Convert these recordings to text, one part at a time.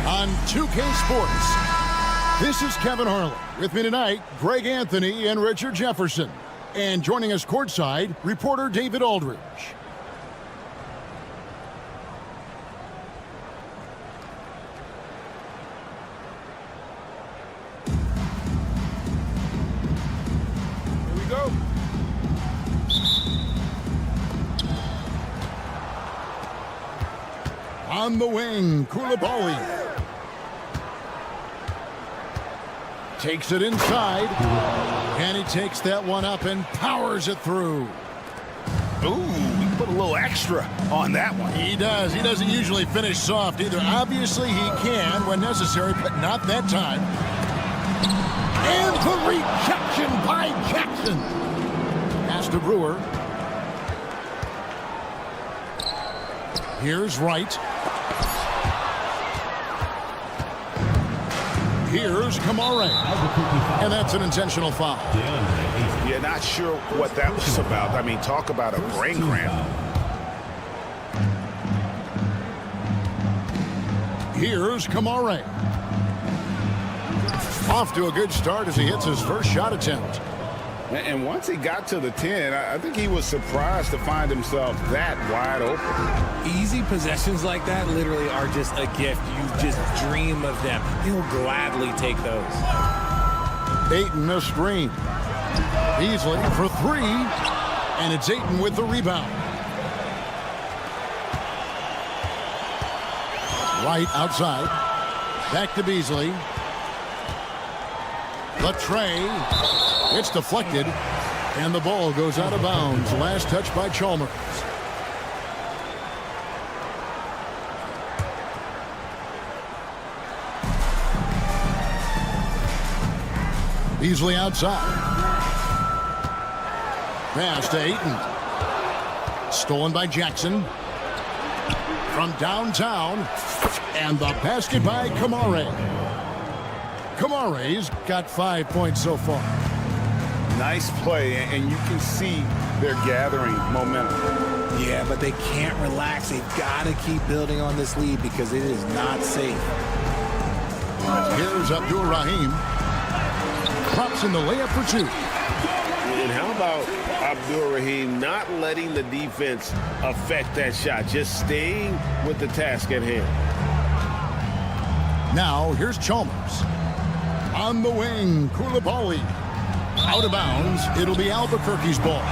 On 2K Sports, this is Kevin Harlan. With me tonight, Greg Anthony and Richard Jefferson. And joining us courtside, reporter David Aldridge. Here we go. On the wing, Koulibaly. Takes it inside, and he takes that one up and powers it through. Ooh, he put a little extra on that one. He does. He doesn't usually finish soft either. Obviously, he can when necessary, but not that time. And the rejection by Jackson. Pass to Brewer. Here's Wright. Here's Kamare. And that's an intentional foul. Yeah, not sure what that was about. I mean, talk about a brain cramp. Here's Kamare. Off to a good start as he hits his first shot attempt. And once he got to the 10, I think he was surprised to find himself that wide open. Easy possessions like that literally are just a gift. You just dream of them. He'll gladly take those. Ayton a screen. Beasley for three. And it's Ayton with the rebound. Right outside. Back to Beasley. The tray. It's deflected, and the ball goes out of bounds. Last touch by Chalmers. Beasley outside. Pass to Ayton. Stolen by Jackson. From downtown, and the basket by Kamare. Kamare's got 5 points so far. Nice play, and you can see they're gathering momentum. Yeah, but they can't relax. They've got to keep building on this lead because it is not safe. Here's Abdul-Rahim. Drops in the layup for two. And how about Abdul-Rahim not letting the defense affect that shot, just staying with the task at hand. Now, here's Chalmers. On the wing, Koulibaly. Out of bounds, it'll be Albuquerque's ball.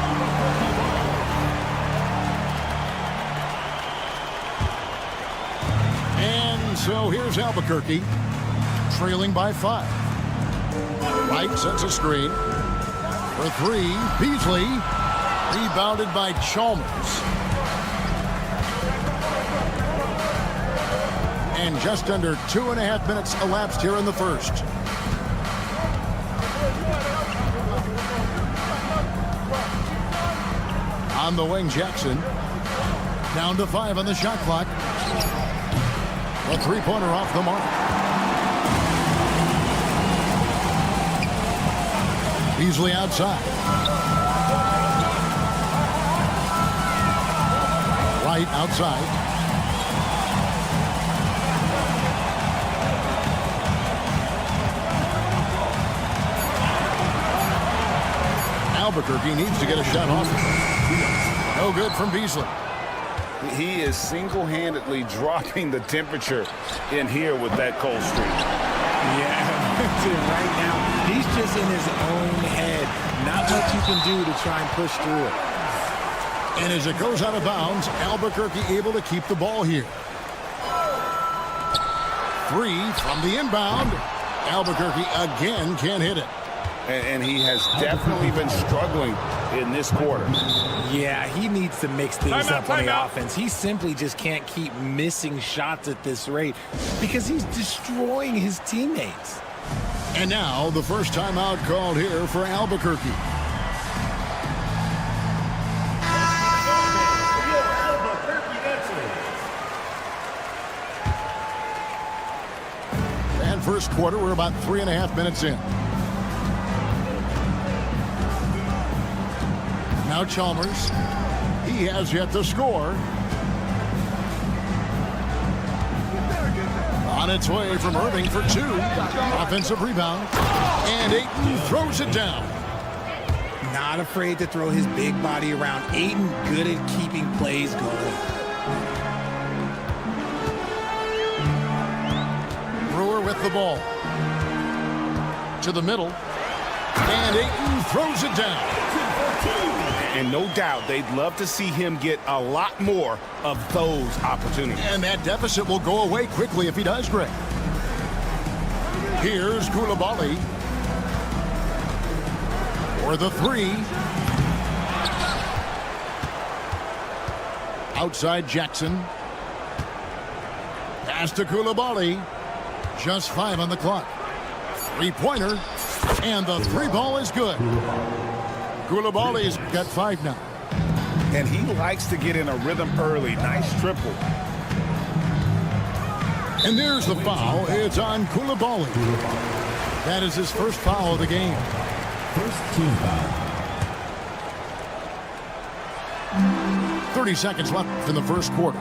And so here's Albuquerque, trailing by 5. Wright sets a screen. For three, Beasley, rebounded by Chalmers. And just under 2.5 minutes elapsed here in the first. On the wing, Jackson. Down to 5 on the shot clock. A three-pointer off the mark. Beasley outside. Wright outside. Albuquerque needs to get a shot off. No good from Beasley. He is single-handedly dropping the temperature in here with that cold streak. Yeah, right now, he's just in his own head. Not much you can do to try and push through it. And as it goes out of bounds, Albuquerque able to keep the ball here. three from the inbound. Albuquerque again can't hit it. And he has definitely been struggling in this quarter. Yeah, he needs to mix things up on the offense. He simply just can't keep missing shots at this rate because he's destroying his teammates. And now the first timeout called here for Albuquerque. And first quarter, we're about 3.5 minutes in. Now Chalmers. He has yet to score. On its way from Irving for two. Offensive rebound. And Ayton throws it down. Not afraid to throw his big body around. Ayton good at keeping plays going. Brewer with the ball. To the middle. And Ayton throws it down. And no doubt they'd love to see him get a lot more of those opportunities. And that deficit will go away quickly if he does, Greg. Here's Koulibaly. For the three. Outside Jackson. Pass to Koulibaly. Just 5 on the clock. Three-pointer. And the three ball is good. Koulibaly's got 5 now. And he likes to get in a rhythm early. Nice triple. And there's the foul. It's on Koulibaly. That is his first foul of the game. First team foul. 30 seconds left in the first quarter.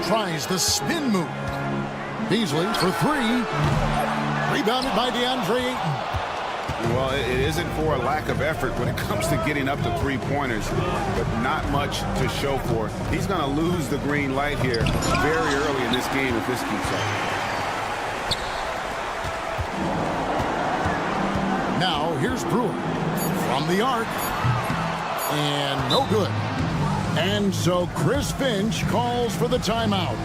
Tries the spin move. Beasley for three. Rebounded by DeAndre Ayton. Well, it isn't for a lack of effort when it comes to getting up to three-pointers, but not much to show for it. He's going to lose the green light here very early in this game if this keeps up. Now, here's Brewer from the arc. And no good. And so Chris Finch calls for the timeout.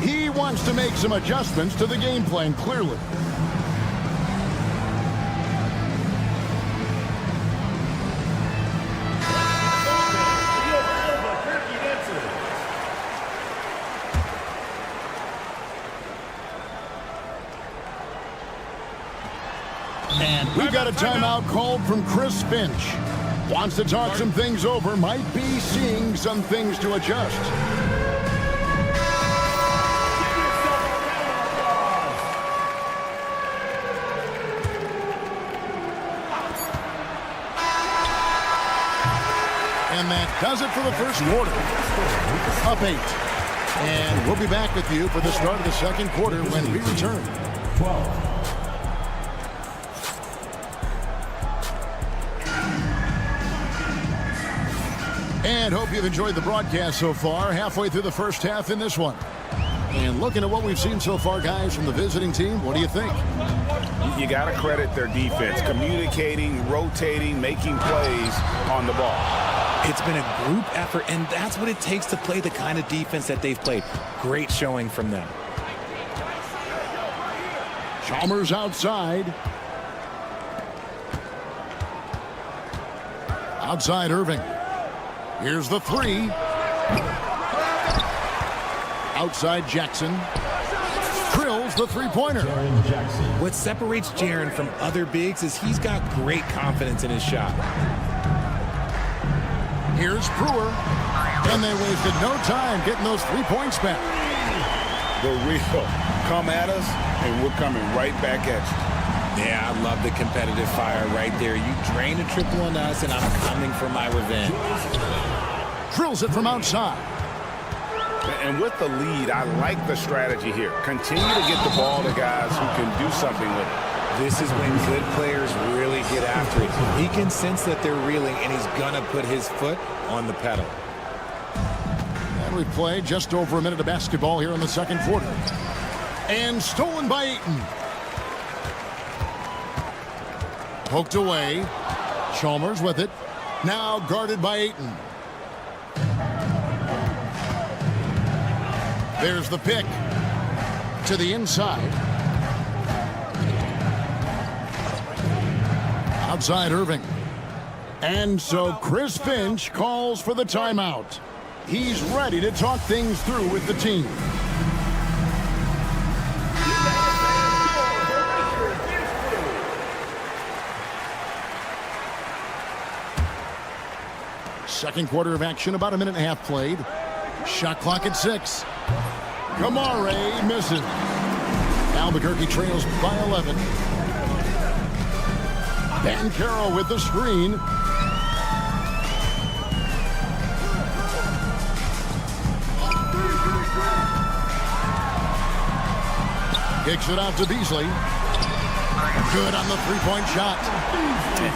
He wants to make some adjustments to the game plan, clearly. And we've got a timeout called from Chris Finch. Wants to talk some things over, might be seeing some things to adjust. And that does it for the first quarter. Up 8. And we'll be back with you for the start of the second quarter when we return. 12. And hope you've enjoyed the broadcast so far. Halfway through the first half in this one. And looking at what we've seen so far, guys, from the visiting team, what do you think? You got to credit their defense. Communicating, rotating, making plays on the ball. It's been a group effort, and that's what it takes to play the kind of defense that they've played. Great showing from them. Chalmers outside. Outside Irving. Here's the three. Outside Jackson. Drills the three-pointer. What separates Jaren from other bigs is he's got great confidence in his shot. Here's Brewer. And they wasted no time getting those 3 points back. The real come at us, and we're coming right back at you. Yeah, I love the competitive fire right there. You drain a triple on us, and I'm coming for my revenge. Drills it from outside. And with the lead, I like the strategy here. Continue to get the ball to guys who can do something with it. This is when good players really get after it. He can sense that they're reeling, and he's going to put his foot on the pedal. And we play just over a minute of basketball here in the second quarter. And stolen by Ayton. Poked away. Chalmers with it. Now guarded by Ayton. There's the pick. To the inside. Outside Irving. And so Chris Finch calls for the timeout. He's ready to talk things through with the team. Second quarter of action, about a minute and a half played. Shot clock at 6. Kamare misses. Albuquerque trails by 11. Banchero with the screen. Kicks it out to Beasley. Good on the three-point shot.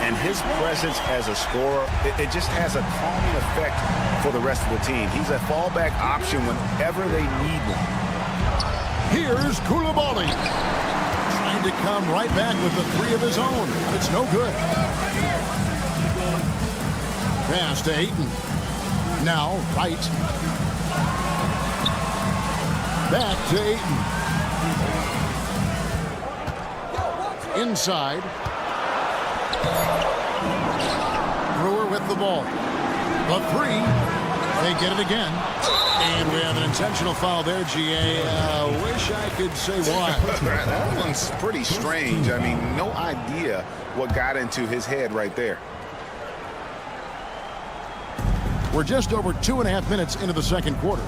And his presence as a scorer, it just has a calming effect for the rest of the team. He's a fallback option whenever they need one. Here's Koulibaly. Trying to come right back with the three of his own. It's no good. Pass to Ayton. Now, right. Back to Ayton. Inside. Brewer with the ball. The three. They get it again. And we have an intentional foul there, GA. Wish I could say why. That one's pretty strange. I mean, no idea what got into his head right there. We're just over 2.5 minutes into the second quarter.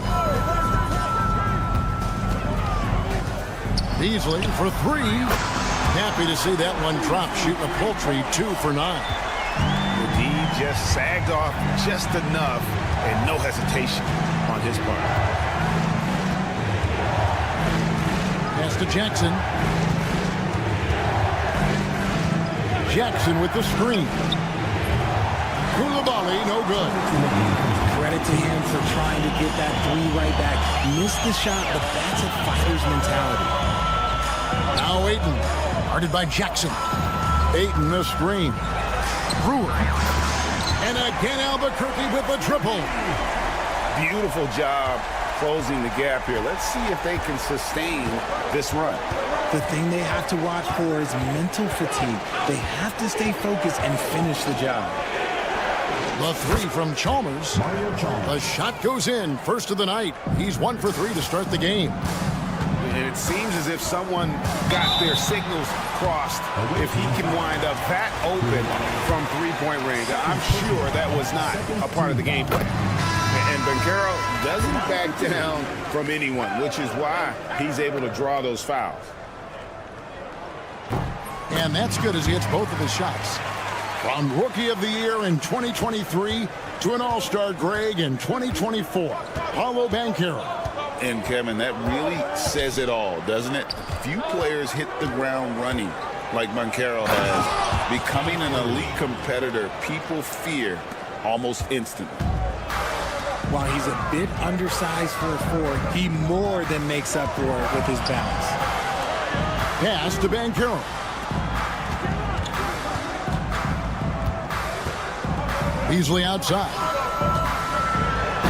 Beasley for three. Happy to see that one drop, shooting a paltry 2 for 9. He just sagged off just enough and no hesitation on his part. Pass to Jackson. Jackson with the screen. Koulibaly, no good. Credit to him for trying to get that three right back. Missed the shot, but that's a fighter's mentality. Now Ayton. Guarded by Jackson. Ayton the screen. Brewer. And again Albuquerque with the triple. Beautiful job closing the gap here. Let's see if they can sustain this run. The thing they have to watch for is mental fatigue. They have to stay focused and finish the job. The three from Chalmers. The shot goes in. First of the night. He's 1 for 3 to start the game. And it seems as if someone got their signals crossed. If he can wind up that open from three-point range, I'm sure that was not a part of the game plan. And Banchero doesn't back down from anyone, which is why he's able to draw those fouls. And that's good as he hits both of his shots. From Rookie of the Year in 2023 to an All-Star Greg in 2024, Paolo Banchero. And Kevin, that really says it all, doesn't it? Few players hit the ground running like Banchero has. Becoming an elite competitor, people fear almost instantly. While he's a bit undersized for a forward, he more than makes up for it with his balance. Pass to Banchero. Beasley outside.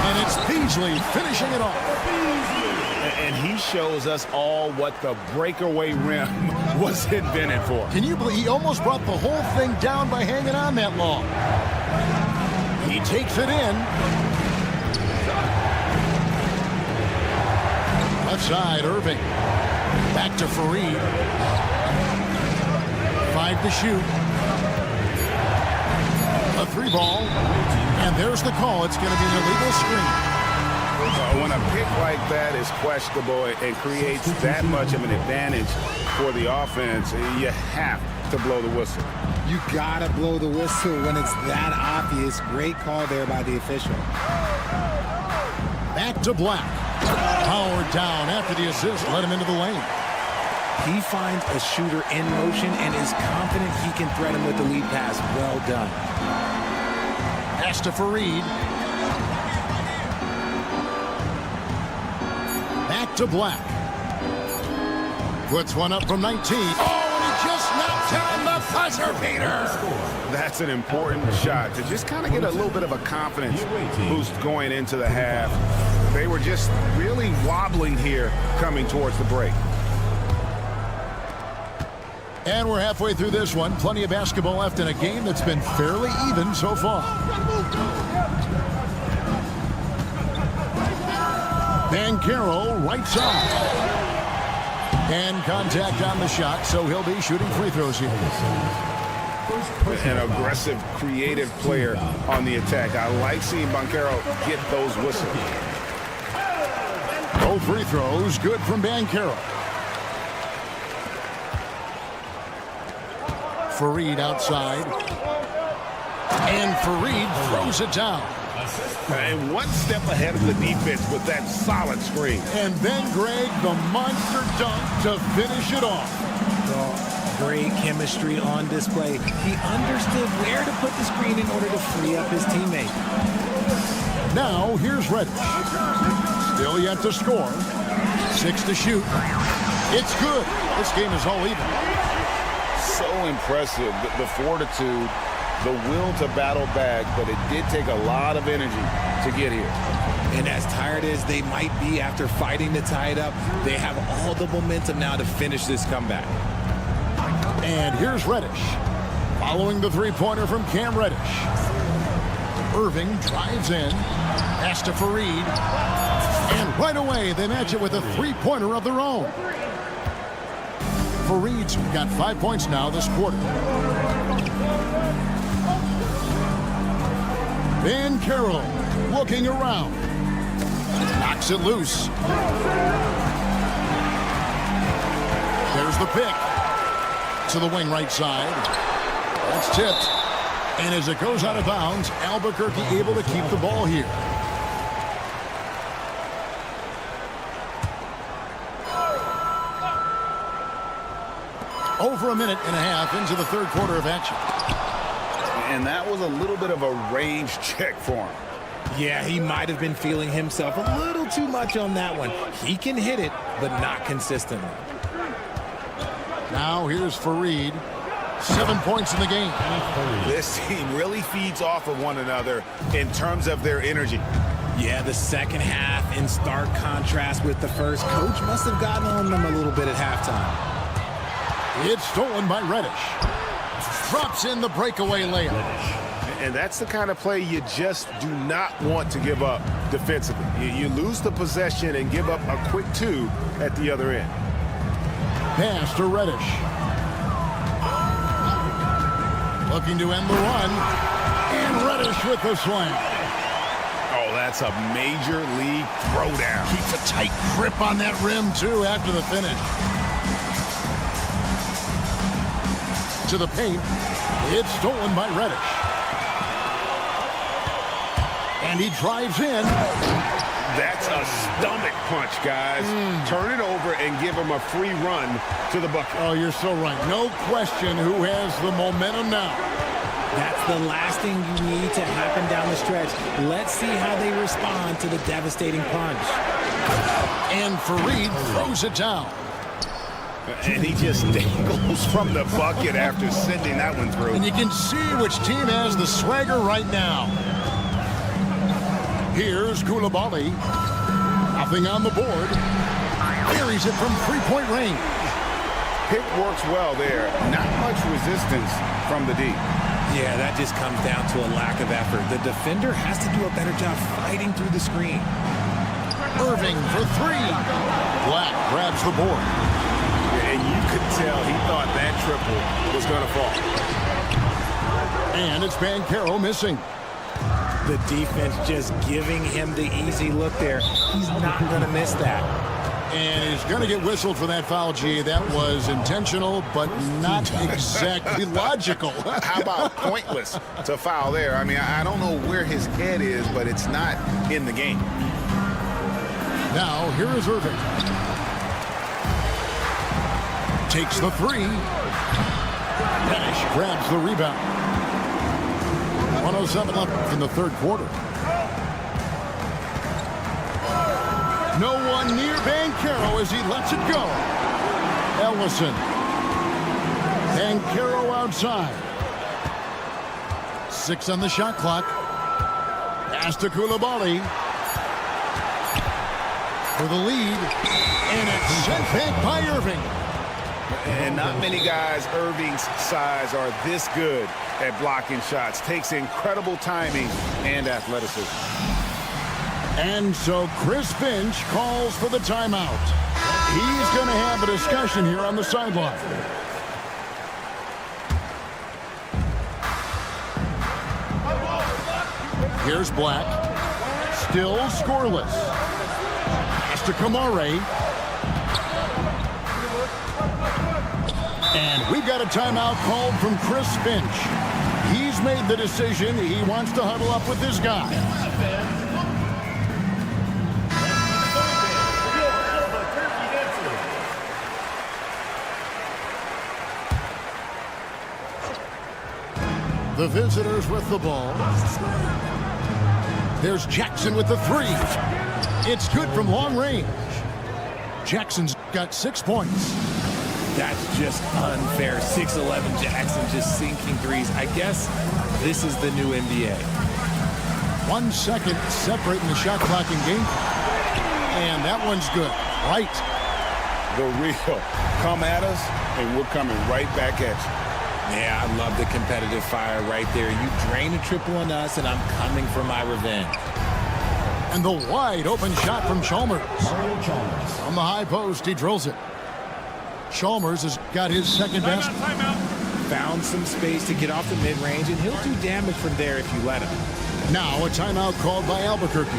And it's Beasley finishing it off. And he shows us all what the breakaway rim was invented for. Can you believe he almost brought the whole thing down by hanging on that long? He takes it in. Left side, Irving. Back to Fareed. 5 to shoot. A 3 ball. And there's the call. It's going to be an illegal screen. When a pick like that is questionable and creates that much of an advantage for the offense, you have to blow the whistle. You gotta blow the whistle when it's that obvious. Great call there by the official. Back to Black. Powered down after the assist. Let him into the lane. He finds a shooter in motion and is confident he can thread him with the lead pass. Well done. Pass to Fareed. Back to Black. Puts one up from 19. Oh, and he just knocked down the buzzer beater. That's an important shot to just kind of get a little bit of a confidence boost going into the half. They were just really wobbling here coming towards the break. And we're halfway through this one. Plenty of basketball left in a game that's been fairly even so far. Banchero, right side. And contact on the shot, so he'll be shooting free throws here. An aggressive, creative player on the attack. I like seeing Banchero get those whistles. Both free throws, good from Banchero. Fareed outside. And Fareed throws it down. And one step ahead of the defense with that solid screen. And then, Greg, the monster dunk to finish it off. Great chemistry on display. He understood where to put the screen in order to free up his teammate. Now, here's Reddish. Still yet to score. 6 to shoot. It's good. This game is all even. So impressive, the fortitude, the will to battle back, but it did take a lot of energy to get here. And as tired as they might be after fighting to tie it up, they have all the momentum now to finish this comeback. And here's Reddish. Following the three-pointer from Cam Reddish. Irving drives in. Pass to Fareed. And right away, they match it with a three-pointer of their own. Fareed's got 5 points now this quarter. Banchero looking around. Knocks it loose. There's the pick. To the wing right side. That's tipped. And as it goes out of bounds, Albuquerque able to keep the ball here. Over a minute and a half into the third quarter of action. And that was a little bit of a range check for him. Yeah, he might have been feeling himself a little too much on that one. He can hit it, but not consistently. Now here's Fareed. 7 points in the game. This team really feeds off of one another in terms of their energy. Yeah, the second half in stark contrast with the first. Coach must have gotten on them a little bit at halftime. It's stolen by Reddish. Drops in the breakaway layup. And that's the kind of play you just do not want to give up defensively. You lose the possession and give up a quick two at the other end. Pass to Reddish. Looking to end the run. And Reddish with the slam. Oh, that's a major league throwdown. Keeps a tight grip on that rim, too, after the finish. To the paint. It's stolen by Reddish. And he drives in. That's a stomach punch, guys. Turn it over and give him a free run to the bucket. Oh, you're so right. No question who has the momentum now. That's the last thing you need to happen down the stretch. Let's see how they respond to the devastating punch. And Fareed throws it down. And he just dangles from the bucket after sending that one through. And you can see which team has the swagger right now. Here's Koulibaly. Nothing on the board. Buries it from three-point range. Pick works well there. Not much resistance from the D. Yeah, that just comes down to a lack of effort. The defender has to do a better job fighting through the screen. Irving for three. Black grabs the board. And you could tell he thought that triple was going to fall. And it's Banchero missing. The defense just giving him the easy look there. He's not going to miss that. And he's going to get whistled for that foul, G. That was intentional, but not exactly logical. How about pointless to foul there? I mean, I don't know where his head is, but it's not in the game. Now, here is Irving. Takes the three. Reddish grabs the rebound. 1:07 left in the third quarter. No one near Banchero as he lets it go. Ellison. Banchero outside. 6 on the shot clock. Pass to Koulibaly. For the lead. And it's sent back by Irving. And not many guys Irving's size are this good at blocking shots. Takes incredible timing and athleticism. And so Chris Finch calls for the timeout. He's going to have a discussion here on the sideline. Here's Black. Still scoreless. Pass to Kamare. And we've got a timeout called from Chris Finch. He's made the decision. He wants to huddle up with his guy. The visitors with the ball. There's Jackson with the three. It's good from long range. Jackson's got 6 points. That's just unfair. 6'11" Jackson just sinking threes. I guess this is the new NBA. 1 second separating the shot clock in game. And that one's good. Right. The real. Come at us, and we're coming right back at you. Yeah, I love the competitive fire right there. You drain a triple on us, and I'm coming for my revenge. And the wide open shot from Chalmers. On the high post, he drills it. Chalmers has got his second best. Found some space to get off the mid-range, and he'll do damage from there if you let him. Now a timeout called by Albuquerque.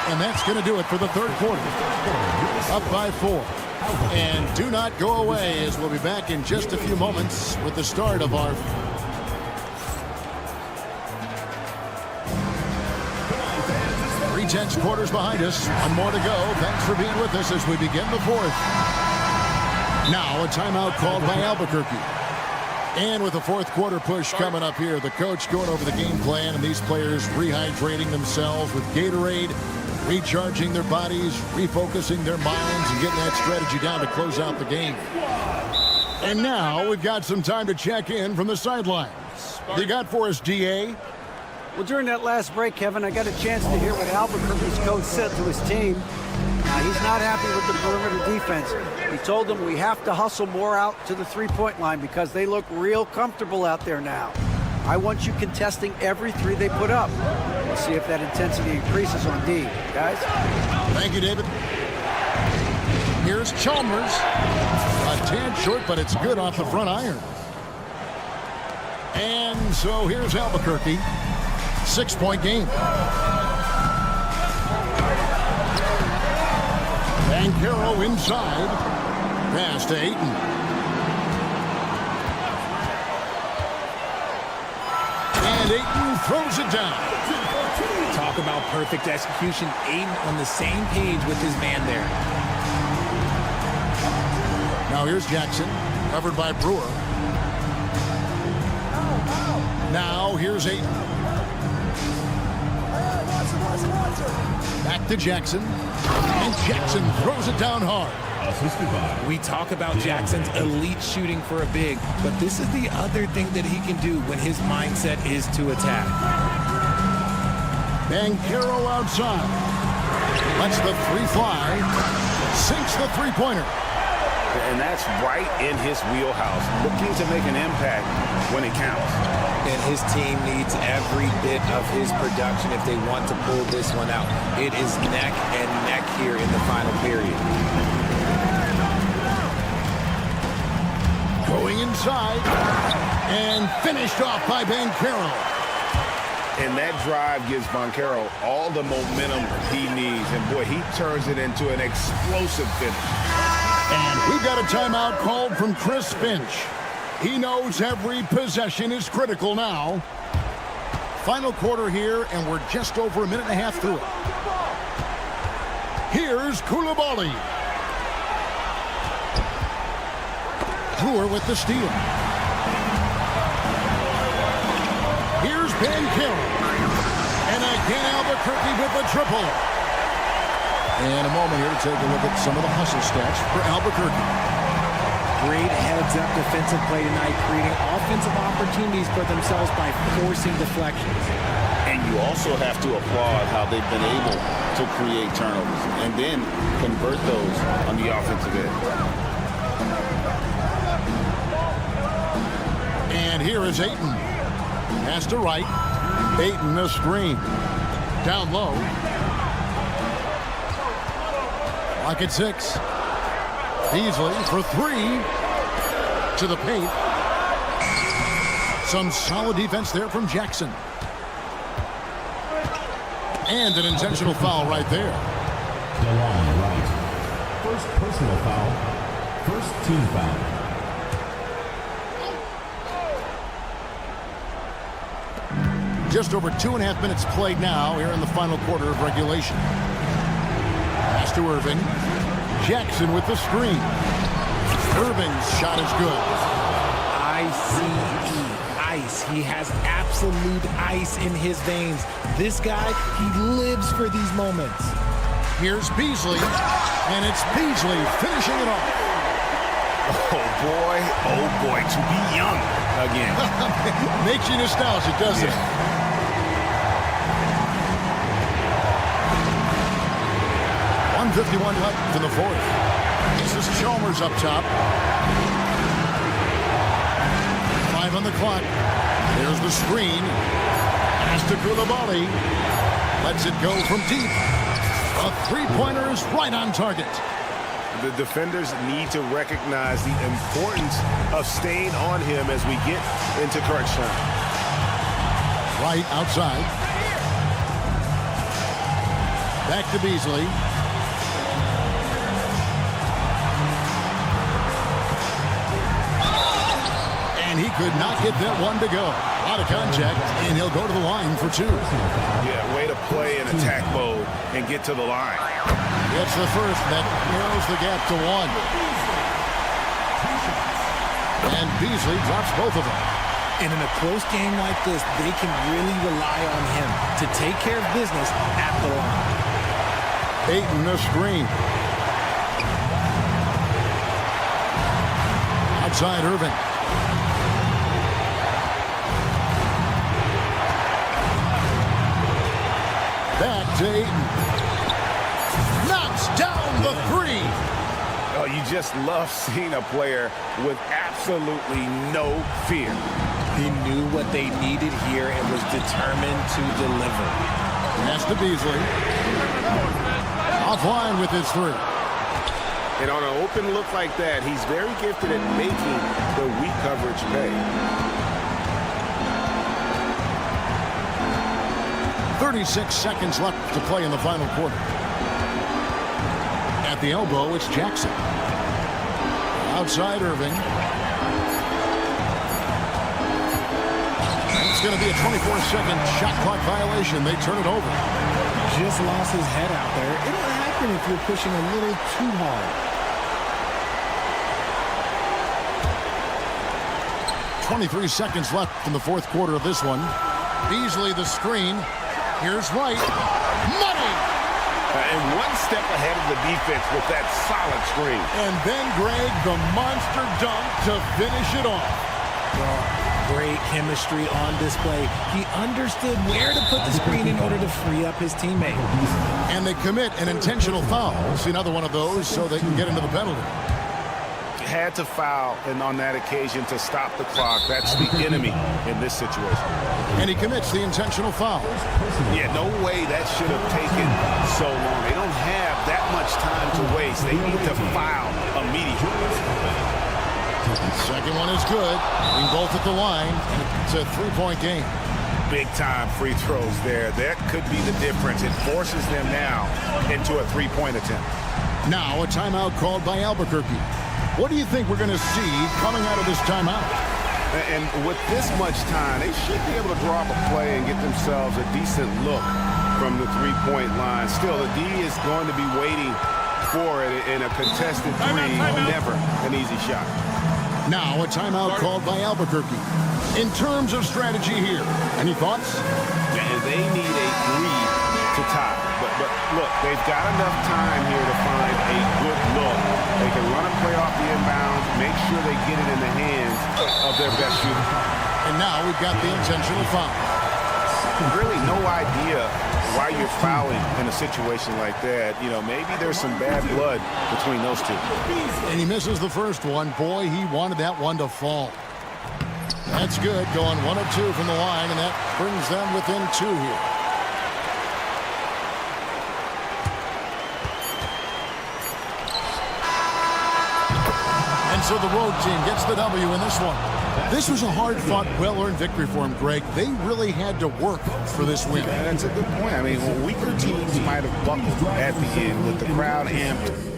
And that's going to do it for the third quarter. Up by 4. And do not go away, as we'll be back in just a few moments with the start of our 3/10 quarters behind us. One more to go. Thanks for being with us as we begin the fourth. Now a timeout called by Albuquerque. And with the fourth quarter push coming up here, the coach going over the game plan and these players rehydrating themselves with Gatorade, recharging their bodies, refocusing their minds, and getting that strategy down to close out the game. And now we've got some time to check in from the sidelines. What you got for us, DA? Well, during that last break, Kevin, I got a chance to hear what Albuquerque's coach said to his team. He's not happy with the perimeter defense. He told them we have to hustle more out to the three-point line because they look real comfortable out there now. I want you contesting every three they put up. We'll see if that intensity increases on D. Guys? Thank you, David. Here's Chalmers. A tad short, but it's good off the front iron. And so here's Albuquerque. 6-point game. Bancaro inside. Pass to Ayton. And Ayton throws it down. Talk about perfect execution. Ayton on the same page with his man there. Now here's Jackson, covered by Brewer. Now here's Ayton. Back to Jackson. And Jackson throws it down hard. We talk about Jackson's elite shooting for a big, but this is the other thing that he can do when his mindset is to attack. Bancaro outside. Lets the three fly. Sinks the three-pointer. And that's right in his wheelhouse. Looking to make an impact when it counts. And his team needs every bit of his production if they want to pull this one out. It is neck and neck here in the final period. Going inside. And finished off by Bancaro. And that drive gives Bancaro all the momentum he needs. And, boy, he turns it into an explosive finish. And we've got a timeout called from Chris Finch. He knows every possession is critical now. Final quarter here, and we're just over a minute and a half through it. Here's Coulibaly. Brewer with the steal. Here's Bancaro. And again, Albuquerque with the triple. And a moment here to take a look at some of the hustle stats for Albuquerque. Great heads-up defensive play tonight, creating offensive opportunities for themselves by forcing deflections. And you also have to applaud how they've been able to create turnovers and then convert those on the offensive end. And here is Ayton. Pass to right. Ayton, the screen. Down low. Lock at 6. Beasley for 3. To the paint. Some solid defense there from Jackson. And an intentional foul right there. DeLon Wright. First personal foul. First team foul. Just over 2.5 minutes played now here in the final quarter of regulation. Pass to Irving. Jackson with the screen. Irving's shot is good. ICE. Ice. He has absolute ice in his veins. This guy, he lives for these moments. Here's Beasley. And it's Beasley finishing it off. Oh boy, to be young again. Makes you nostalgic, doesn't it? 1:51 left in the fourth. This is Chalmers up top. 5 on the clock. There's the screen. Has to Koulibaly. Lets it go from deep. A three-pointer is right on target. The defenders need to recognize the importance of staying on him as we get into crunch time. Right outside. Back to Beasley. And he could not get that one to go. A lot of contact, and he'll go to the line for 2. Yeah, way to play in attack mode and get to the line. It's the first that narrows the gap to 1. And Beasley drops both of them. And in a close game like this, they can really rely on him to take care of business at the line. Ayton the screen. Outside Irving. Back to Ayton. Knocks down the 3. Oh, you just love seeing a player with absolutely no fear. He knew what they needed here and was determined to deliver. Pass to Beasley. Offline with his 3. And on an open look like that, he's very gifted at making the weak coverage pay. 36 seconds left to play in the final quarter. At the elbow, it's Jackson. Outside Irving. It's going to be a 24-second shot clock violation. They turn it over. Just lost his head out there. It'll happen if you're pushing a little too hard. 23 seconds left in the fourth quarter of this one. Beasley the screen. Here's Wright. Money! And one step ahead of the defense with that solid screen. And then Greg, the monster dunk to finish it off. Great chemistry on display. He understood where to put the screen in order to free up his teammate. And they commit an intentional foul. We'll see another one of those so they can get into the penalty. Had to foul and on that occasion to stop the clock. That's the enemy in this situation. And he commits the intentional foul. Yeah, no way that should have taken so long. They don't have that much time to waste. They need to foul immediately. Second one is good. Being both at the line. It's a three-point game. Big time free throws there. That could be the difference. It forces them now into a three-point attempt. Now a timeout called by Albuquerque. What do you think we're going to see coming out of this timeout? And with this much time, they should be able to draw up a play and get themselves a decent look from the three-point line. Still, the D is going to be waiting for it in a contested three. Never an easy shot. Now a timeout called by Albuquerque. In terms of strategy here, any thoughts? And they need a 3 to tie. But But look, they've got enough time here to find a good look. They can run a play off the inbound, make sure they get it in the hands of their best shooter. And now we've got the intentional foul. Really no idea why you're fouling in a situation like that. You know, maybe there's some bad blood between those two. And he misses the first one. Boy, he wanted that one to fall. That's good, going 1 of 2 from the line, and that brings them within 2 here. And so the road team gets the W in this one. This was a hard-fought, well-earned victory for him, Greg. They really had to work for this win. Yeah, that's a good point. I mean, weaker teams might have buckled at the end with the crowd amped.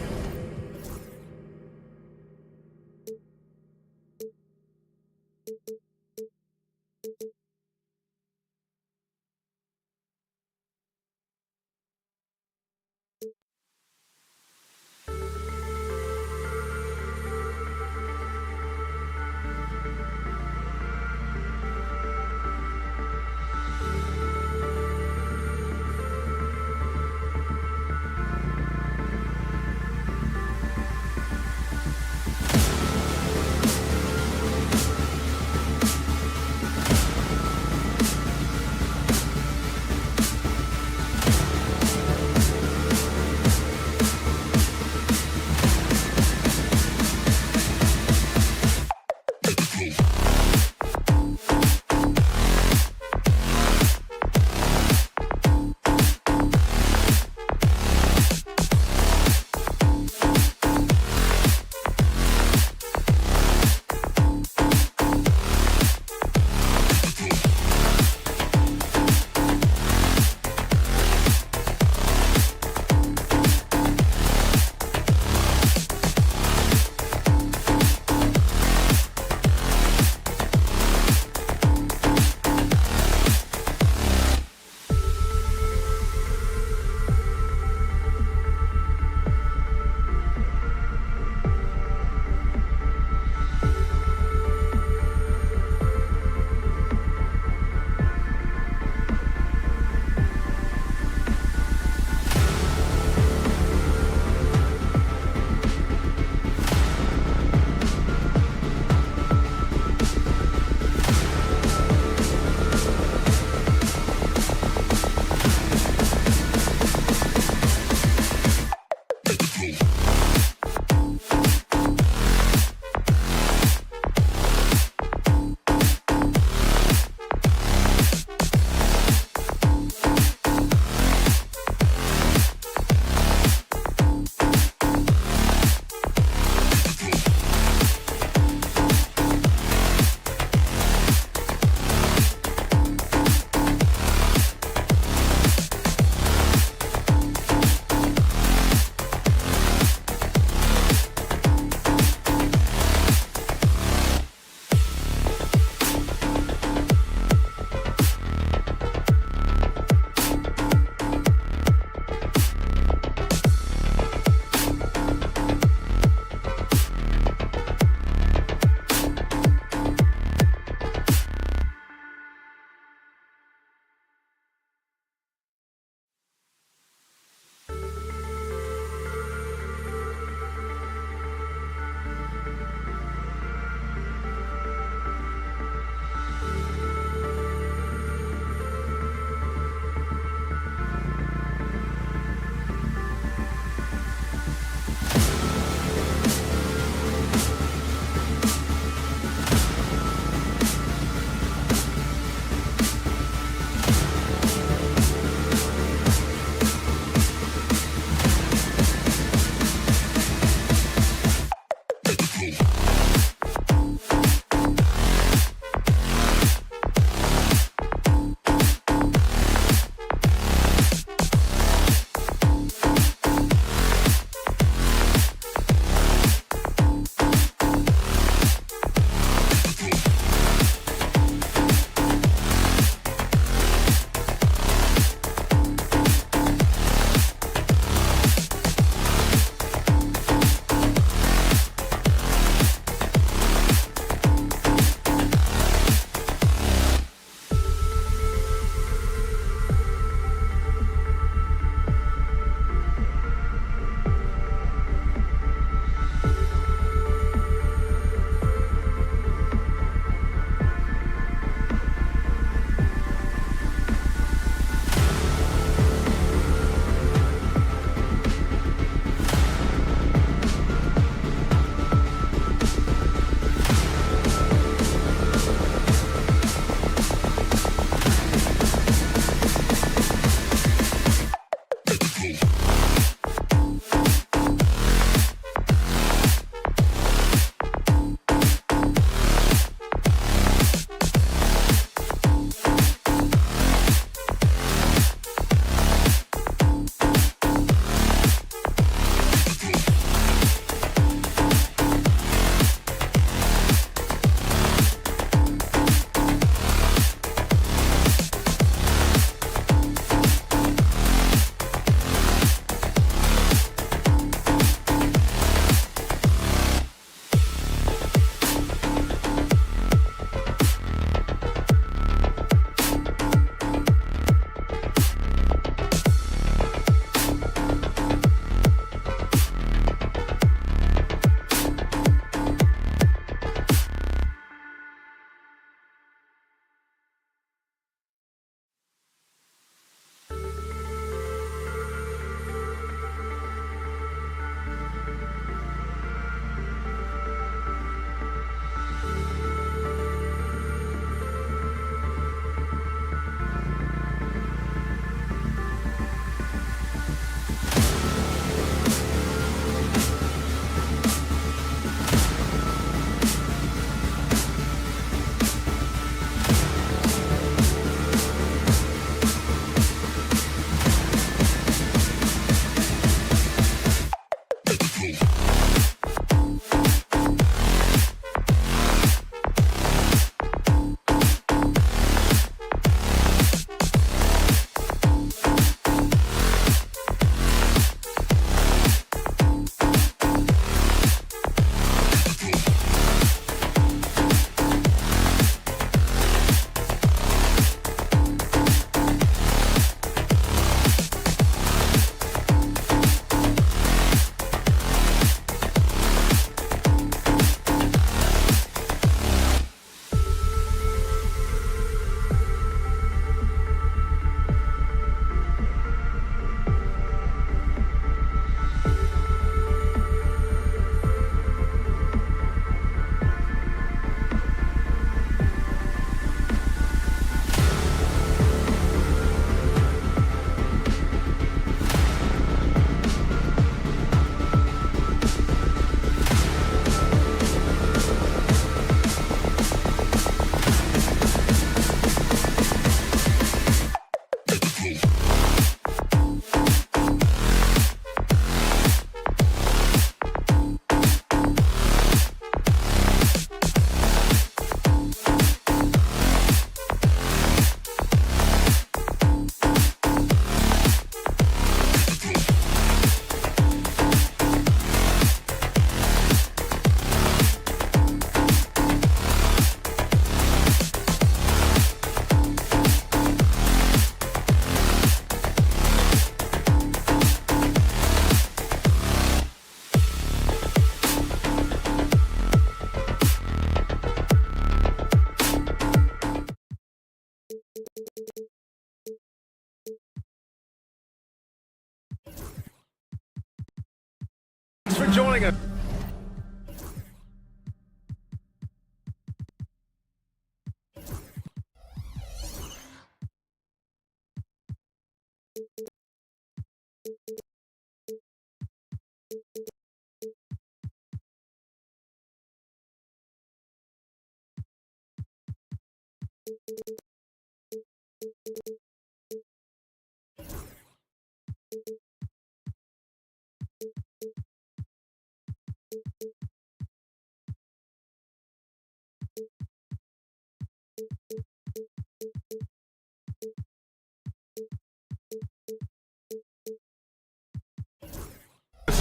for joining us.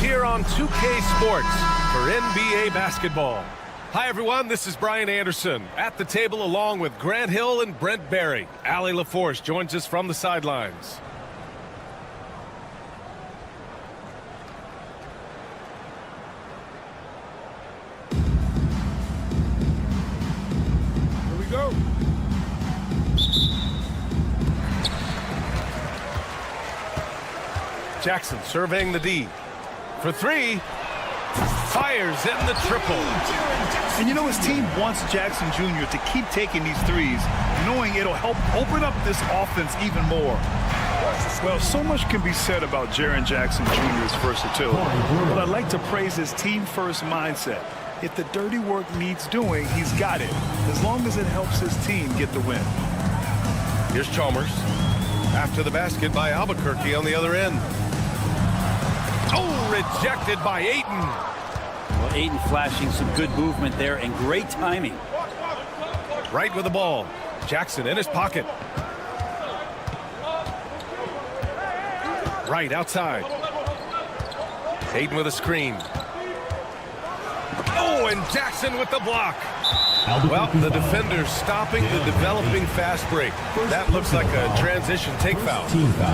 Here on 2K Sports for NBA basketball. Hi everyone, this is Brian Anderson at the table along with Grant Hill and Brent Barry. Allie LaForce joins us from the sidelines. Here we go. Jackson surveying the D. For three, fires in the triple. And you know his team wants Jackson Jr. to keep taking these threes, knowing it'll help open up this offense even more. Well, so much can be said about Jaren Jackson Jr.'s versatility, but I'd like to praise his team-first mindset. If the dirty work needs doing, he's got it, as long as it helps his team get the win. Here's Chalmers. After the basket by Albuquerque on the other end. Oh, rejected by Ayton. Well, Ayton flashing some good movement there and great timing. Right with the ball. Jackson in his pocket. Right outside. Ayton with a screen. Oh, and Jackson with the block. Well, the defender's stopping the developing fast break. That looks like a transition take foul.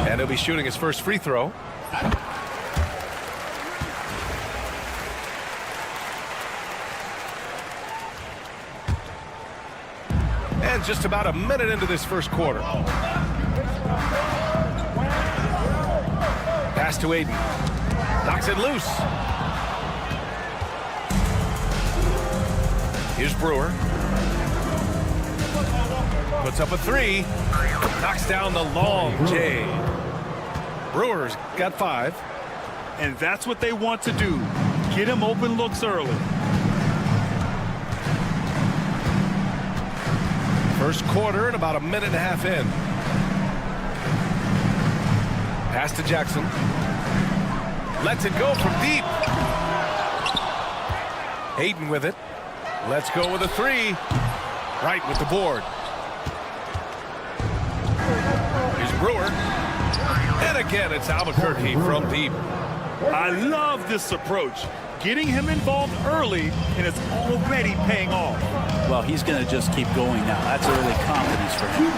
And he'll be shooting his first free throw. And just about a minute into this first quarter. Pass to Ayton. Knocks it loose. Here's Brewer. Puts up a three. Knocks down the long J. Brewer's got 5. And that's what they want to do. Get him open looks early. First quarter and about a minute and a half in. Pass to Jackson. Lets it go from deep. Ayton with it. Let's go with a 3. Right with the board. Here's Brewer. And again, it's Albuquerque from deep. I love this approach. Getting him involved early, and it's already paying off. Well, he's going to just keep going now. That's early confidence for him.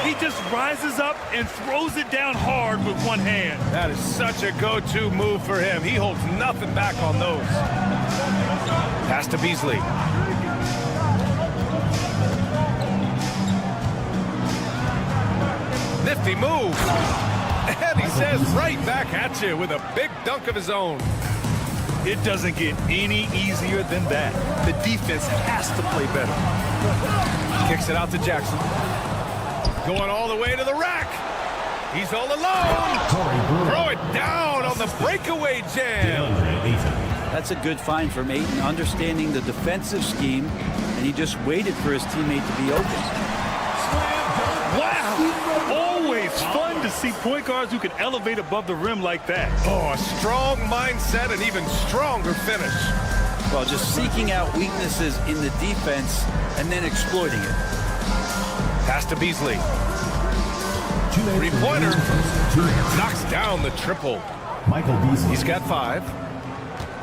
He just rises up and throws it down hard with one hand. That is such a go-to move for him. He holds nothing back on those. Pass to Beasley. Nifty move. And he says right back at you with a big dunk of his own. It doesn't get any easier than that. The defense has to play better. Kicks it out to Jackson. Going all the way to the rack. He's all alone. Throw it down on the breakaway jam. That's a good find from Ayton, understanding the defensive scheme, and he just waited for his teammate to be open. Wow! Always fun to see point guards who can elevate above the rim like that. Oh, a strong mindset and even stronger finish. Well, just seeking out weaknesses in the defense and then exploiting it. Pass to Beasley. Three-pointer. Knocks down the triple. Michael Beasley. He's got 5.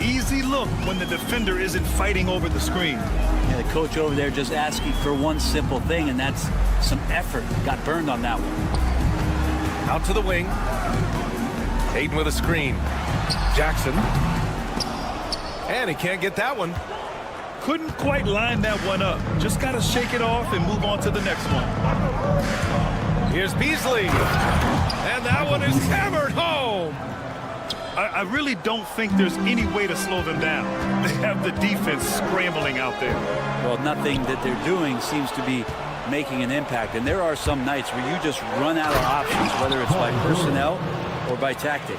Easy look when the defender isn't fighting over the screen. Yeah, the coach over there just asking for one simple thing, and that's some effort. Got burned on that one. Out to the wing. Ayton with a screen. Jackson. And he can't get that one. Couldn't quite line that one up. Just got to shake it off and move on to the next one. Here's Beasley. And that one is hammered home. I really don't think there's any way to slow them down. They have the defense scrambling out there. Well, nothing that they're doing seems to be making an impact. And there are some nights where you just run out of options, whether it's by personnel or by tactic.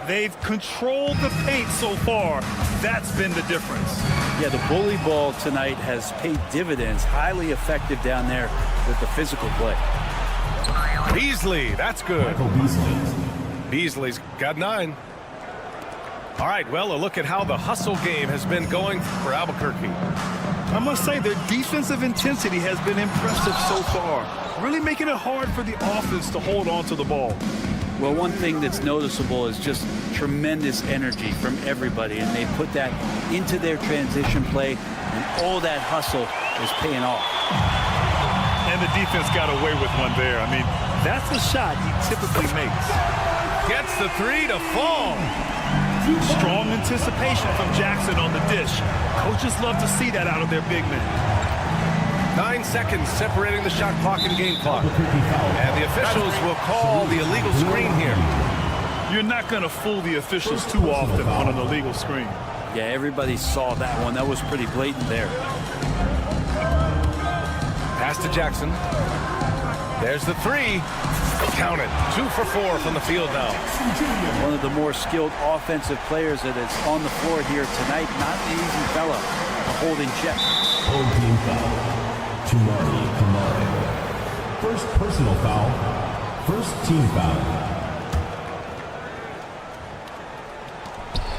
They've controlled the paint so far. That's been the difference. Yeah, the bully ball tonight has paid dividends. Highly effective down there with the physical play. Beasley, that's good. Michael Beasley. Beasley's got 9. All right, well, a look at how the hustle game has been going for Albuquerque. I must say their defensive intensity has been impressive so far. Really making it hard for the offense to hold on to the ball. Well, one thing that's noticeable is just tremendous energy from everybody, and they put that into their transition play, and all that hustle is paying off. And the defense got away with one there. I mean, that's a shot he typically makes. Gets the 3 to fall. Strong anticipation from Jackson on the dish. Coaches love to see that out of their big men. 9 seconds separating the shot clock and game clock. And the officials will call the illegal screen here. You're not going to fool the officials too often on an illegal screen. Yeah, everybody saw that one. That was pretty blatant there. Pass to Jackson. There's the 3. Count it. 2 for 4 from the field now. One of the more skilled offensive players that is on the floor here tonight. Not an easy fella to hold in check. Home team foul. Kamari. First personal foul. First team foul.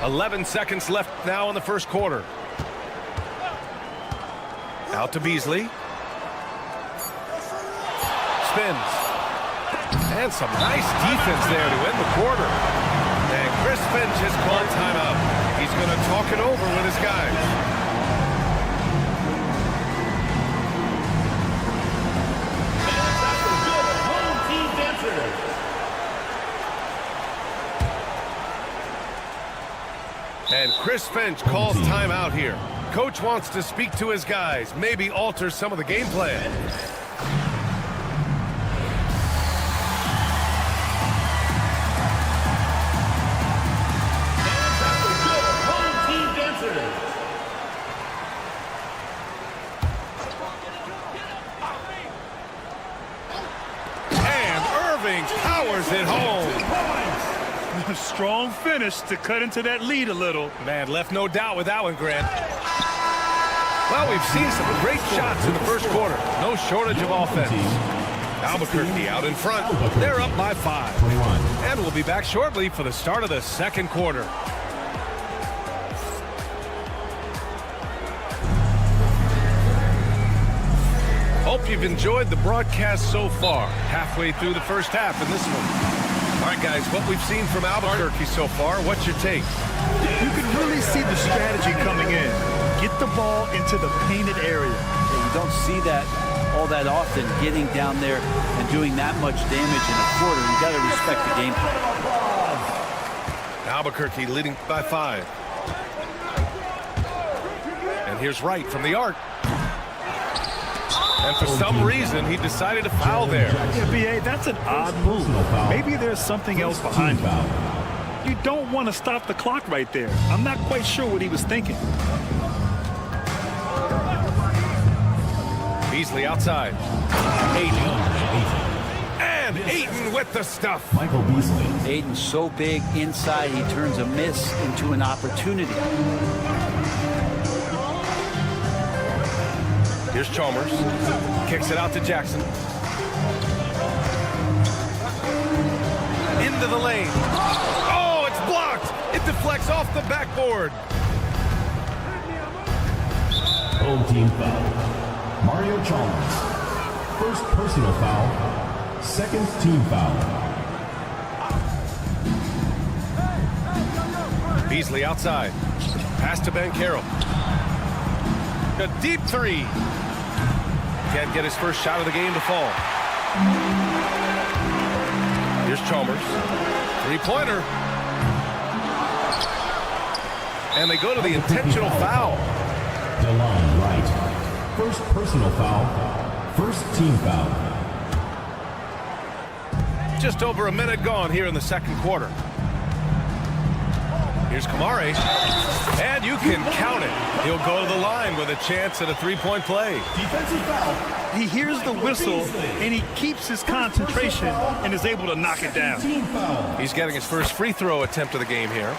11 seconds left now in the first quarter. Out to Beasley. Spins. And some nice defense there to end the quarter. And Chris Finch has called timeout. He's going to talk it over with his guys. And Chris Finch calls timeout here. Coach wants to speak to his guys, maybe alter some of the game plan. And Irving powers it home. A strong finish to cut into that lead a little. Man, left no doubt with that one, Grant. Well, we've seen some great shots in the first quarter. No shortage of offense. Albuquerque out in front. They're up by 5. And we'll be back shortly for the start of the second quarter. Hope you've enjoyed the broadcast so far. Halfway through the first half in this one. All right, guys, what we've seen from Albuquerque so far, what's your take? You can really see the strategy coming in. Get the ball into the painted area. Yeah, you don't see that all that often, getting down there and doing that much damage in a quarter. You got to respect the game plan. Albuquerque leading by 5. And here's Wright from the arc. And for some reason, he decided to foul there. Yeah, B.A., that's an odd move. Maybe there's something else behind it. You don't want to stop the clock right there. I'm not quite sure what he was thinking. Beasley outside. And Ayton with the stuff. Michael Beasley. Ayton's so big inside, he turns a miss into an opportunity. Here's Chalmers. Kicks it out to Jackson. Into the lane. Oh, it's blocked. It deflects off the backboard. Home team foul. Mario Chalmers. First personal foul. Second team foul. Beasley outside. Pass to Banchero. A deep 3. Can't get his first shot of the game to fall. Here's Chalmers. 3-pointer. And they go to the intentional foul. DeLon Wright. First personal foul. First team foul. Just over a minute gone here in the second quarter. Here's Kamare. And you can count it. He'll go to the line with a chance at a three-point play. Defensive foul. He hears the whistle, and he keeps his concentration and is able to knock it down. Team foul. He's getting his first free throw attempt of the game here.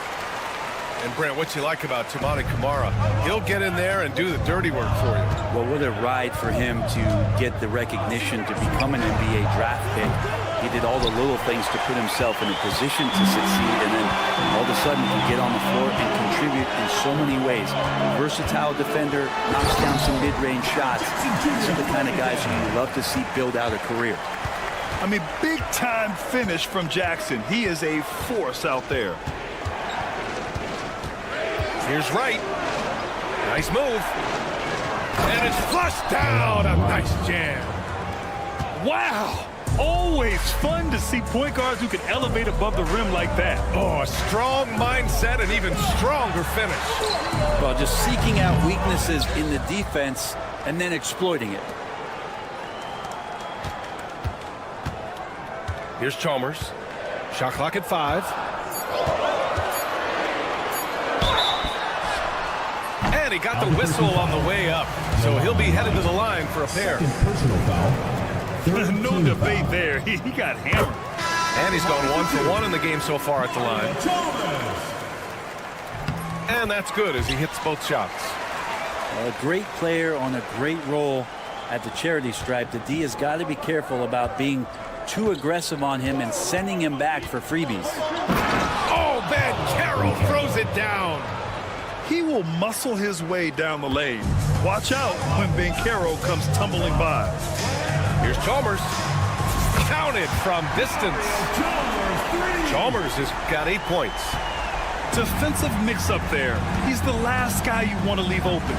And Brent, what you like about Toumani Camara? He'll get in there and do the dirty work for you. Well, what a ride for him to get the recognition to become an NBA draft pick. He did all the little things to put himself in a position to succeed, and then all of a sudden he can get on the floor and contribute in so many ways. Versatile defender, knocks down some mid-range shots. These are the kind of guys who you love to see build out a career. I mean, big-time finish from Jackson. He is a force out there. Here's Wright. Nice move. And it's flushed down. A nice jam. Wow! Always fun to see point guards who can elevate above the rim like that. Oh, a strong mindset and even stronger finish. Well, just seeking out weaknesses in the defense and then exploiting it. Here's Chalmers. Shot clock at 5. And he got the whistle on the way up. So he'll be headed to the line for a pair. Second personal foul. No debate there. He got hammered. And he's gone 1 for 1 in the game so far at the line. And that's good as he hits both shots. A great player on a great role at the charity stripe. The D has got to be careful about being too aggressive on him and sending him back for freebies. Oh, Ben Carroll throws it down. He will muscle his way down the lane. Watch out when Banchero comes tumbling by. Here's Chalmers. Counted from distance. Chalmers has got 8 points. Defensive mix-up there. He's the last guy you want to leave open.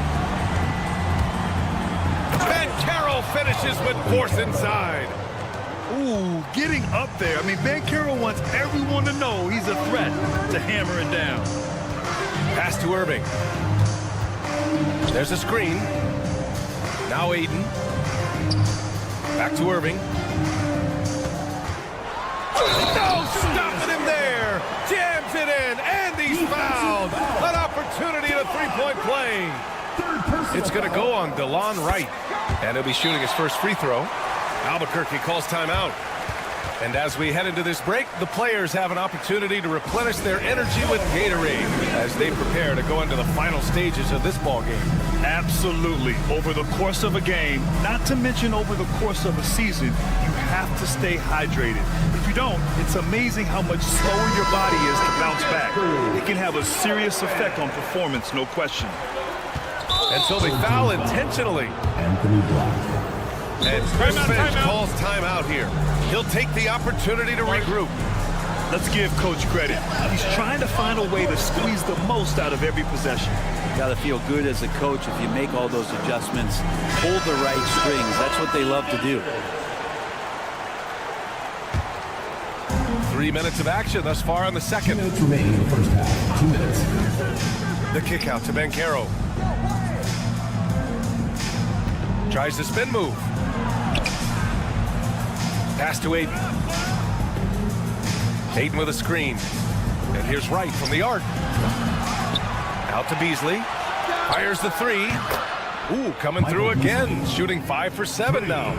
Banchero finishes with force inside. Ooh, getting up there. I mean, Banchero wants everyone to know he's a threat to hammer it down. Pass to Irving. There's a screen. Now Aiden. Back to Irving. No, stopping him there. Jams it in, and he's fouled. An opportunity at a three-point play. It's going to go on DeLon Wright. And he'll be shooting his first free throw. Albuquerque calls timeout. And as we head into this break, the players have an opportunity to replenish their energy with Gatorade as they prepare to go into the final stages of this ball game. Absolutely. Over the course of a game, not to mention over the course of a season, you have to stay hydrated. If you don't, it's amazing how much slower your body is to bounce back. It can have a serious effect on performance, no question. And so they foul intentionally. Anthony Black. And Chris Finch calls timeout here. He'll take the opportunity to regroup. Let's give Coach credit. He's trying to find a way to squeeze the most out of every possession. Got to feel good as a coach if you make all those adjustments, hold the right strings. That's what they love to do. 3 minutes of action thus far in the 2 second. minutes remaining in the first half. 2 minutes. The kick out to Banchero. Tries the spin move. Pass to Aiden. Aiden with a screen. And here's Wright from the arc. Out to Beasley. Fires the 3. Ooh, coming through again. Shooting 5 for 7 now.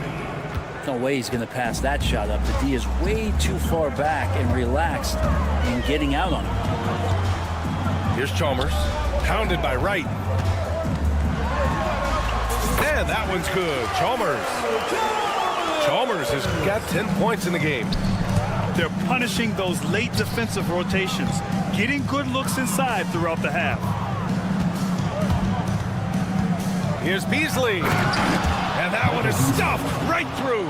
No way he's going to pass that shot up. The D is way too far back and relaxed in getting out on him. Here's Chalmers. Pounded by Wright. And that one's good. Chalmers has got 10 points in the game. They're punishing those late defensive rotations, getting good looks inside throughout the half. Here's Beasley. And that one is stuffed right through.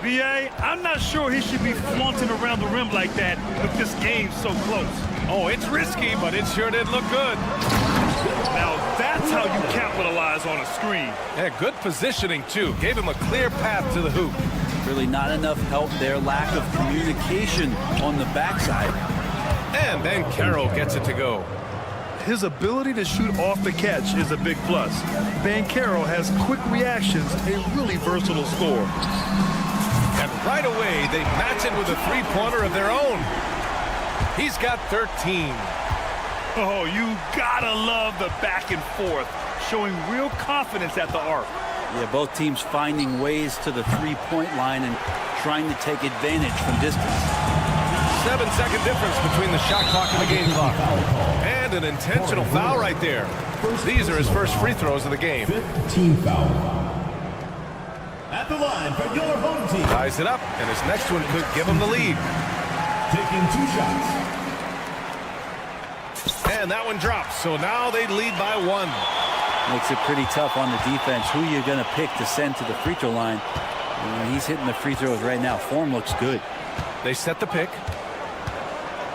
B.A., I'm not sure he should be flaunting around the rim like that with this game so close. Oh, it's risky, but it sure did look good. Now that's how you capitalize on a screen. Yeah, good positioning, too. Gave him a clear path to the hoop. Really not enough help there. Lack of communication on the backside. And Banchero gets it to go. His ability to shoot off the catch is a big plus. Banchero has quick reactions, a really versatile scorer. And right away, they match it with a three-pointer of their own. He's got 13. Oh, you gotta love the back and forth, showing real confidence at the arc. Yeah, both teams finding ways to the three-point line and trying to take advantage from distance. 7-second difference between the shot clock and the game clock. And an intentional foul right there. These are his first free throws of the game. 15 foul. At the line for your home team. Ties it up, and his next one could give him the lead. Taking 2 shots. And that one drops, so now they lead by 1. Makes it pretty tough on the defense. Who you're going to pick to send to the free throw line. He's hitting the free throws right now. Form looks good. They set the pick.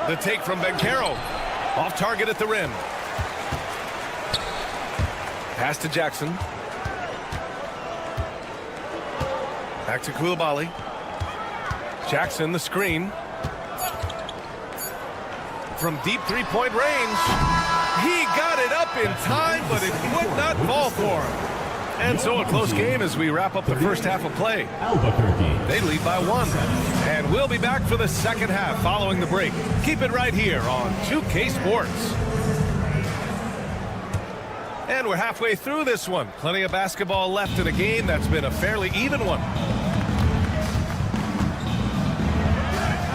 The take from Bencaro. Off target at the rim. Pass to Jackson. Back to Koulibaly. Jackson, the screen. From deep three-point range. He got it up in time, but it would not fall for him. And so a close game as we wrap up the first half of play. Albuquerque. They lead by 1. And we'll be back for the second half following the break. Keep it right here on 2K Sports. And we're halfway through this one. Plenty of basketball left in a game that's been a fairly even one.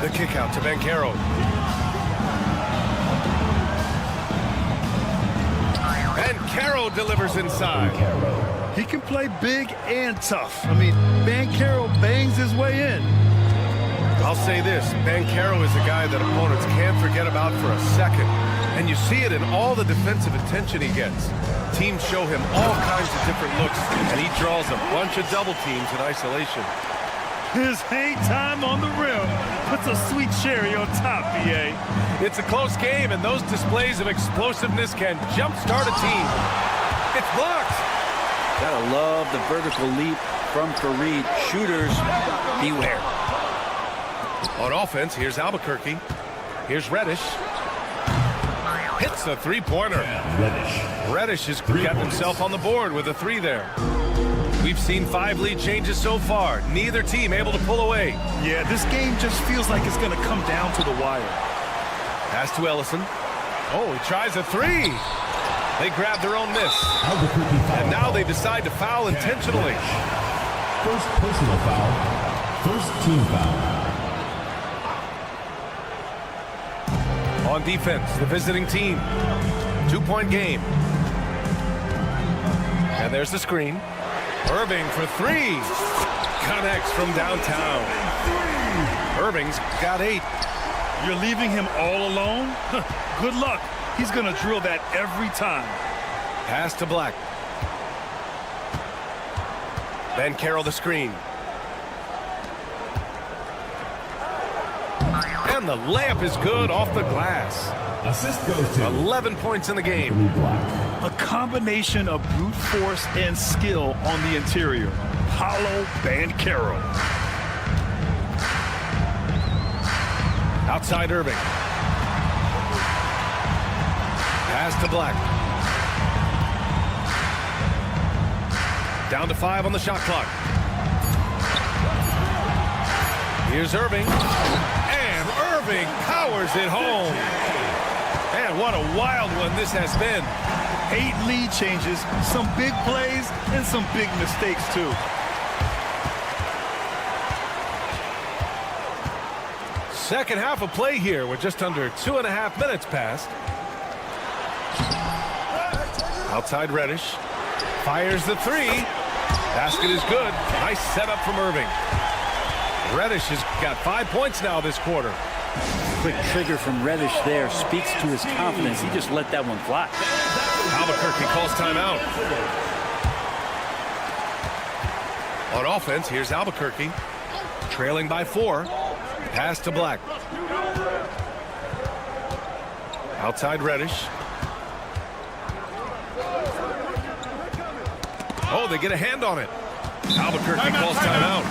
The kick out to Bencaro. Bencaro delivers inside. He can play big and tough. I mean, Bencaro bangs his way in. I'll say this, Bencaro is a guy that opponents can't forget about for a second. And you see it in all the defensive attention he gets. Teams show him all kinds of different looks, and he draws a bunch of double teams in isolation. His hang time on the rim puts a sweet cherry on top, BA. It's a close game, and those displays of explosiveness can jumpstart a team. It's blocked. Gotta love the vertical leap from Fareed. Shooters, beware. On offense, here's Albuquerque. Here's Reddish. Hits a three-pointer. Reddish has got himself on the board with a 3 there. We've seen 5 lead changes so far. Neither team able to pull away. Yeah, this game just feels like it's going to come down to the wire. Pass to Ellison. Oh, he tries a 3. They grab their own miss. And now they decide to foul intentionally. First personal foul. First team foul. On defense, the visiting team. 2-point game. And there's the screen. Irving for 3. Connects from downtown. Irving's got 8. You're leaving him all alone? Good luck. He's going to drill that every time. Pass to Black. Bencaro the screen. And the layup is good off the glass. Assist goes to 11 points in the game. A combination of brute force and skill on the interior. Paulo Bencaro. Outside Irving. Pass to Black. Down to 5 on the shot clock. Here's Irving. And Irving powers it home. And what a wild one this has been. 8 lead changes, some big plays, and some big mistakes, too. Second half of play here. We're just under 2.5 minutes past. Outside Reddish. Fires the 3. Basket is good. Nice setup from Irving. Reddish has got 5 points now this quarter. Quick trigger from Reddish there speaks to his confidence. He just let that one fly. Albuquerque calls timeout. On offense, here's Albuquerque. Trailing by 4. Pass to Black. Outside Reddish. Oh, they get a hand on it. Albuquerque calls timeout.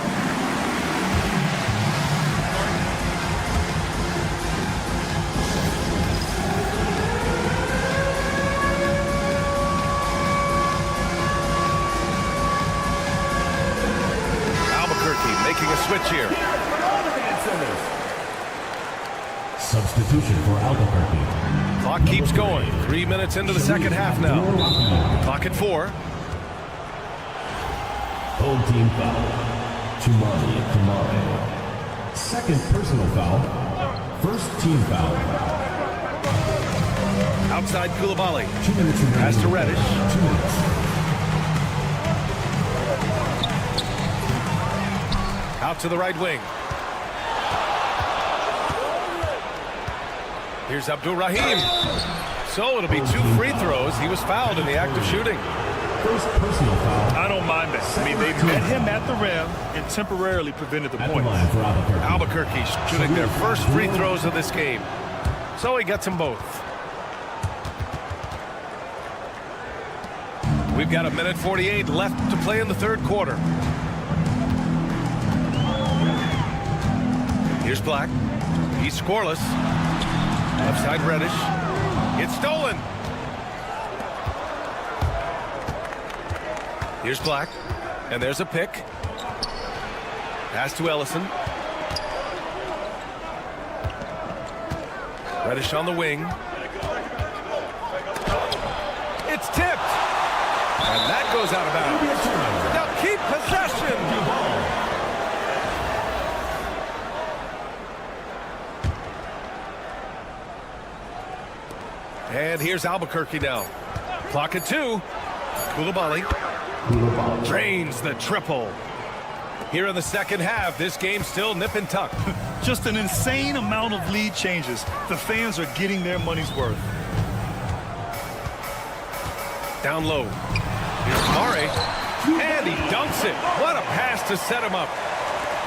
Albuquerque making a switch here. Substitution for Albuquerque. Clock keeps going. 3 minutes into the second half now. Clock at 4. Home team foul. Tomorrow. Second personal foul. First team foul. Outside Koulibaly. 2 minutes remaining. Pass to Reddish. 2 minutes. Out to the right wing. Here's Abdul Rahim. So it'll be 2 free throws. He was fouled in the act of shooting. First personal foul. I don't mind that. I mean, they met him at the rim and temporarily prevented the At the point. line for Albuquerque. Albuquerque shooting their first free throws of this game. So he gets them both. We've got 1:48 left to play in the third quarter. Here's Black. He's scoreless. Left side Reddish. It's stolen. Here's Black. And there's a pick. Pass to Ellison. Reddish on the wing. It's tipped. And that goes out of bounds. Now keep possession. And here's Albuquerque now. Clock at 2. Koulibaly drains the triple. Here in the second half, this game's still nip and tuck. Just an insane amount of lead changes. The fans are getting their money's worth. Down low. Here's Mare. And he dunks it. What a pass to set him up.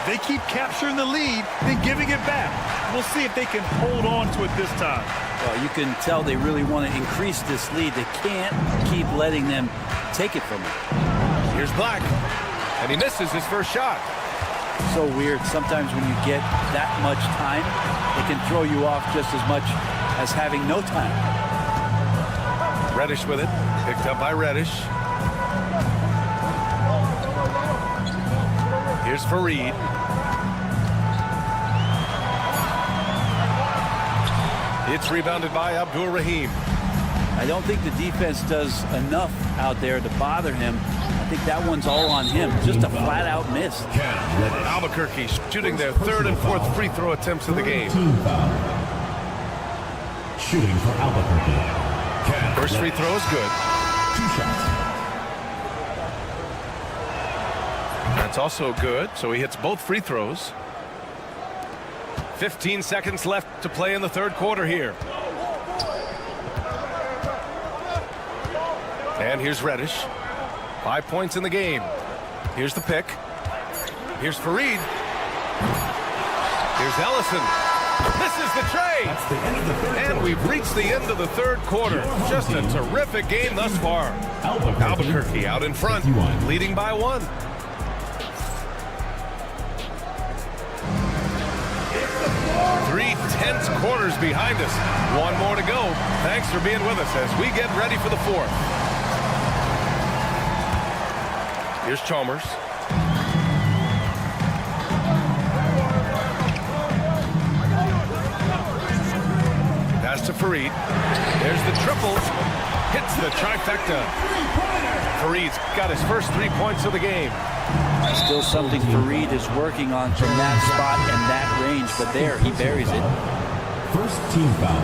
They keep capturing the lead, then giving it back. We'll see if they can hold on to it this time. Well, you can tell they really want to increase this lead. They can't keep letting them take it from them. Here's Black. And he misses his first shot. So weird. Sometimes when you get that much time, it can throw you off just as much as having no time. Reddish with it. Picked up by Reddish. Here's Fareed. It's rebounded by Abdul Rahim. I don't think the defense does enough out there to bother him. I think that one's all on him. Just a flat-out miss. Albuquerque shooting their third and fourth free throw attempts of the game. Team foul. Shooting for Albuquerque. First free throw is good. 2 shots. That's also good, so he hits both free throws. 15 seconds left to play in the third quarter here. And here's Reddish. 5 points in the game. Here's the pick. Here's Fareed. Here's Ellison. This is the trade. That's the end of the third And quarter. we've reached the end of the third quarter. Just a terrific game thus far. Albuquerque out in front, 51. leading by 1. Three tense quarters behind us. 1 more to go. Thanks for being with us as we get ready for the fourth. Here's Chalmers. Pass to Fareed. There's the triple. Hits the trifecta. Fareed's got his first 3 points of the game. Still something Fareed is working on from that spot and that range, but there, he buries it. First team foul.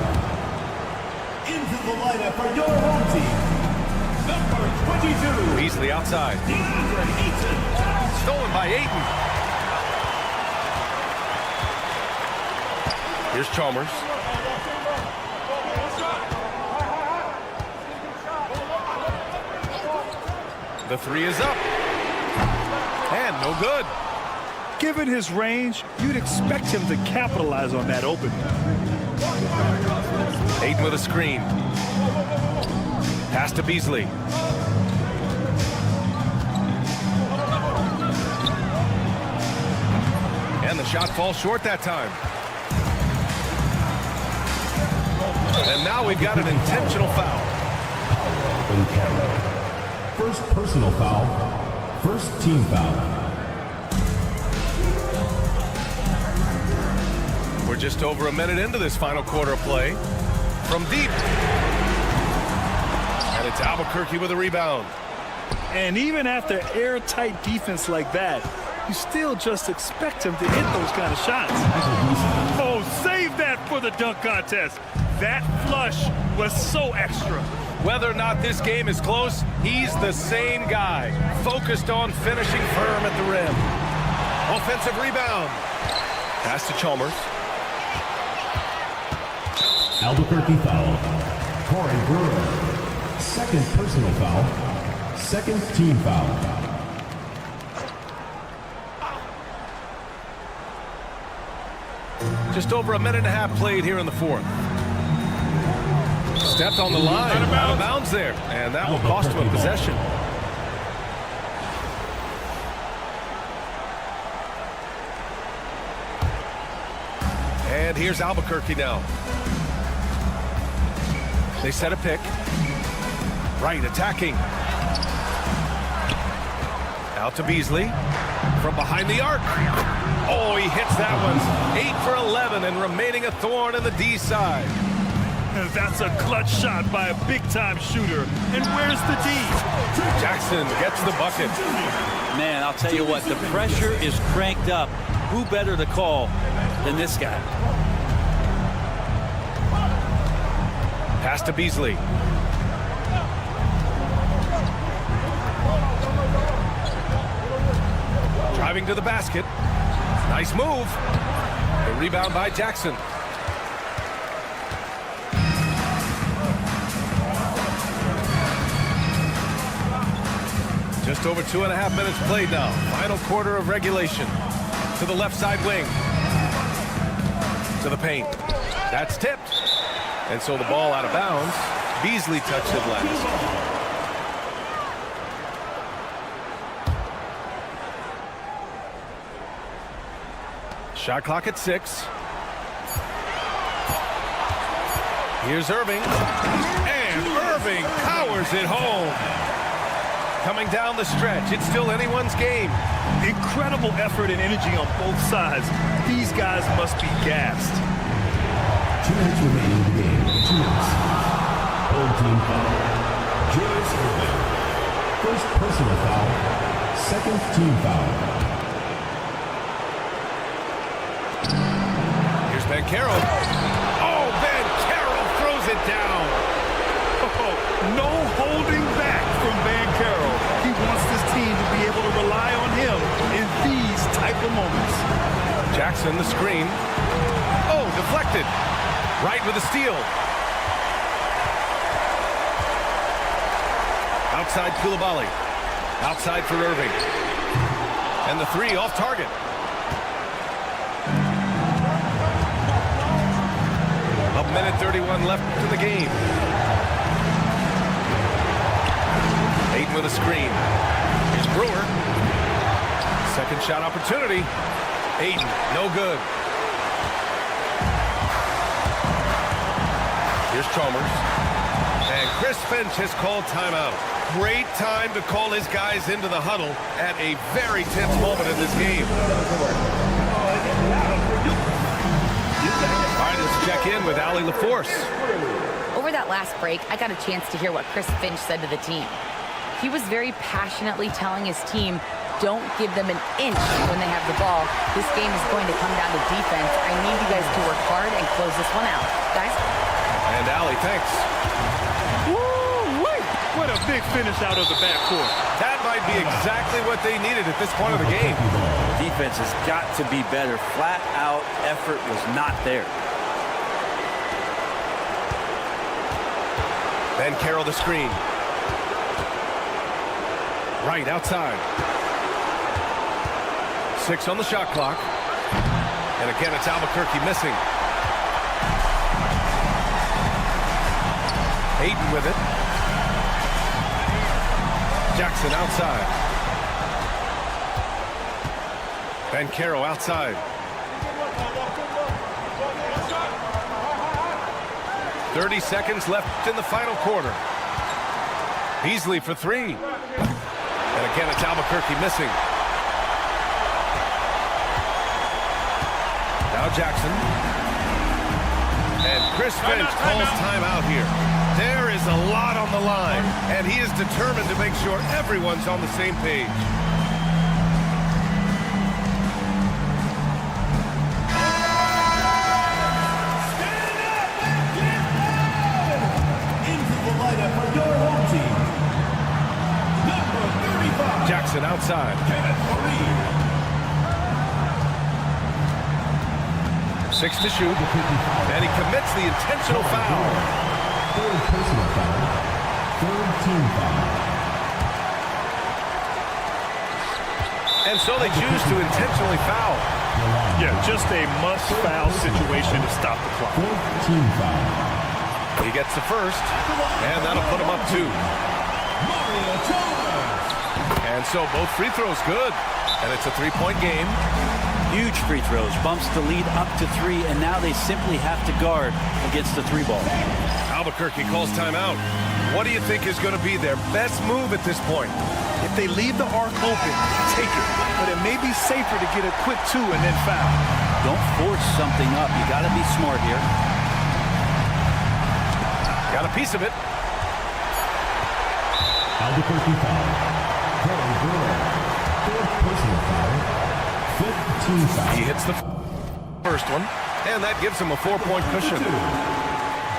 Into the lineup for your home team. Number 22. Beasley outside. Stolen by Ayton. Here's Chalmers. The 3 is up. And no good. Given his range, you'd expect him to capitalize on that opening. Ayton with a screen. Pass to Beasley. And the shot falls short that time. And now we've got an intentional foul. First personal foul. First team foul. We're just over a minute into this final quarter of play. From deep. And it's Albuquerque with a rebound. And even after airtight defense like that, you still just expect him to hit those kind of shots. Oh, save that for the dunk contest. That flush was so extra. Whether or not this game is close, he's the same guy, focused on finishing firm at the rim. Offensive rebound. Pass to Chalmers. Albuquerque foul. Corey Brewer. Second personal foul. Second team foul. Just over a minute and a half played here in the fourth. Stepped on the line. Out of bounds there. And that will cost him a possession. And here's Albuquerque now. They set a pick. Right, attacking. Out to Beasley. From behind the arc. Oh, he hits that one. 8 for 11 and remaining a thorn in the D side. That's a clutch shot by a big-time shooter. And where's the D? Jackson gets the bucket. Man, I'll tell you what, the pressure is cranked up. Who better to call than this guy? Pass to Beasley. Driving to the basket. Nice move. The rebound by Jackson. Just over 2.5 minutes played now. Final quarter of regulation. To the left side wing. To the paint. That's tipped. And so the ball out of bounds. Beasley touched it last. Shot clock at 6. Here's Irving. And Irving powers it home. Coming down the stretch. It's still anyone's game. Incredible effort and energy on both sides. These guys must be gassed. 2 minutes remaining in the game. 2 minutes. Home team foul. Julius Irving. First personal foul. Second team foul. Here's Bancaro. Oh, Bancaro throws it down. Oh, no holding back from Bancaro. He wants this team to be able to rely on him in these type of moments. Jackson, the screen. Oh, deflected. Right with a steal. Outside Koulibaly. Outside for Irving. And the three off target. A minute 31 left in the game. Ayton with a screen. Here's Brewer. Second shot opportunity. Ayton, no good. Here's Chalmers. And Chris Finch has called timeout. Great time to call his guys into the huddle at a very tense moment in this game. All right, let's check in with Allie LaForce. Over that last break, I got a chance to hear what Chris Finch said to the team. He was very passionately telling his team, don't give them an inch when they have the ball. This game is going to come down to defense. I need you guys to work hard and close this one out. Guys? And Allie, thanks. Woo-wee! What a big finish out of the backcourt. That might be exactly what they needed at this point of the game. Defense has got to be better. Flat out effort was not there. Then Carroll the screen. Right outside. 6 on the shot clock. And again, it's Albuquerque missing. Ayton with it. Jackson outside. Bancaro outside. 30 seconds left in the final quarter. Beasley for 3. And again, it's Albuquerque missing. Now Jackson And Chris Finch calls timeout here. There is a lot on the line, and he is determined to make sure everyone's on the same page. Jackson outside. 6 to shoot. And he commits the intentional foul. Third personal foul. Third team foul. And so they choose to intentionally foul. Yeah, just a must-foul situation to stop the clock. Fourth team foul. He gets the first, and that'll put him up 2. And so both free throws good. And it's a 3-point game. Huge free throws, bumps the lead up to 3, and now they simply have to guard against the 3-ball. Albuquerque calls timeout. What do you think is going to be their best move at this point? If they leave the arc open, take it. But it may be safer to get a quick 2 and then foul. Don't force something up. You got to be smart here. Got a piece of it. Albuquerque foul. Very good. Fourth personal foul. Fifth team foul. He hits the first one, and that gives him a 4-point cushion.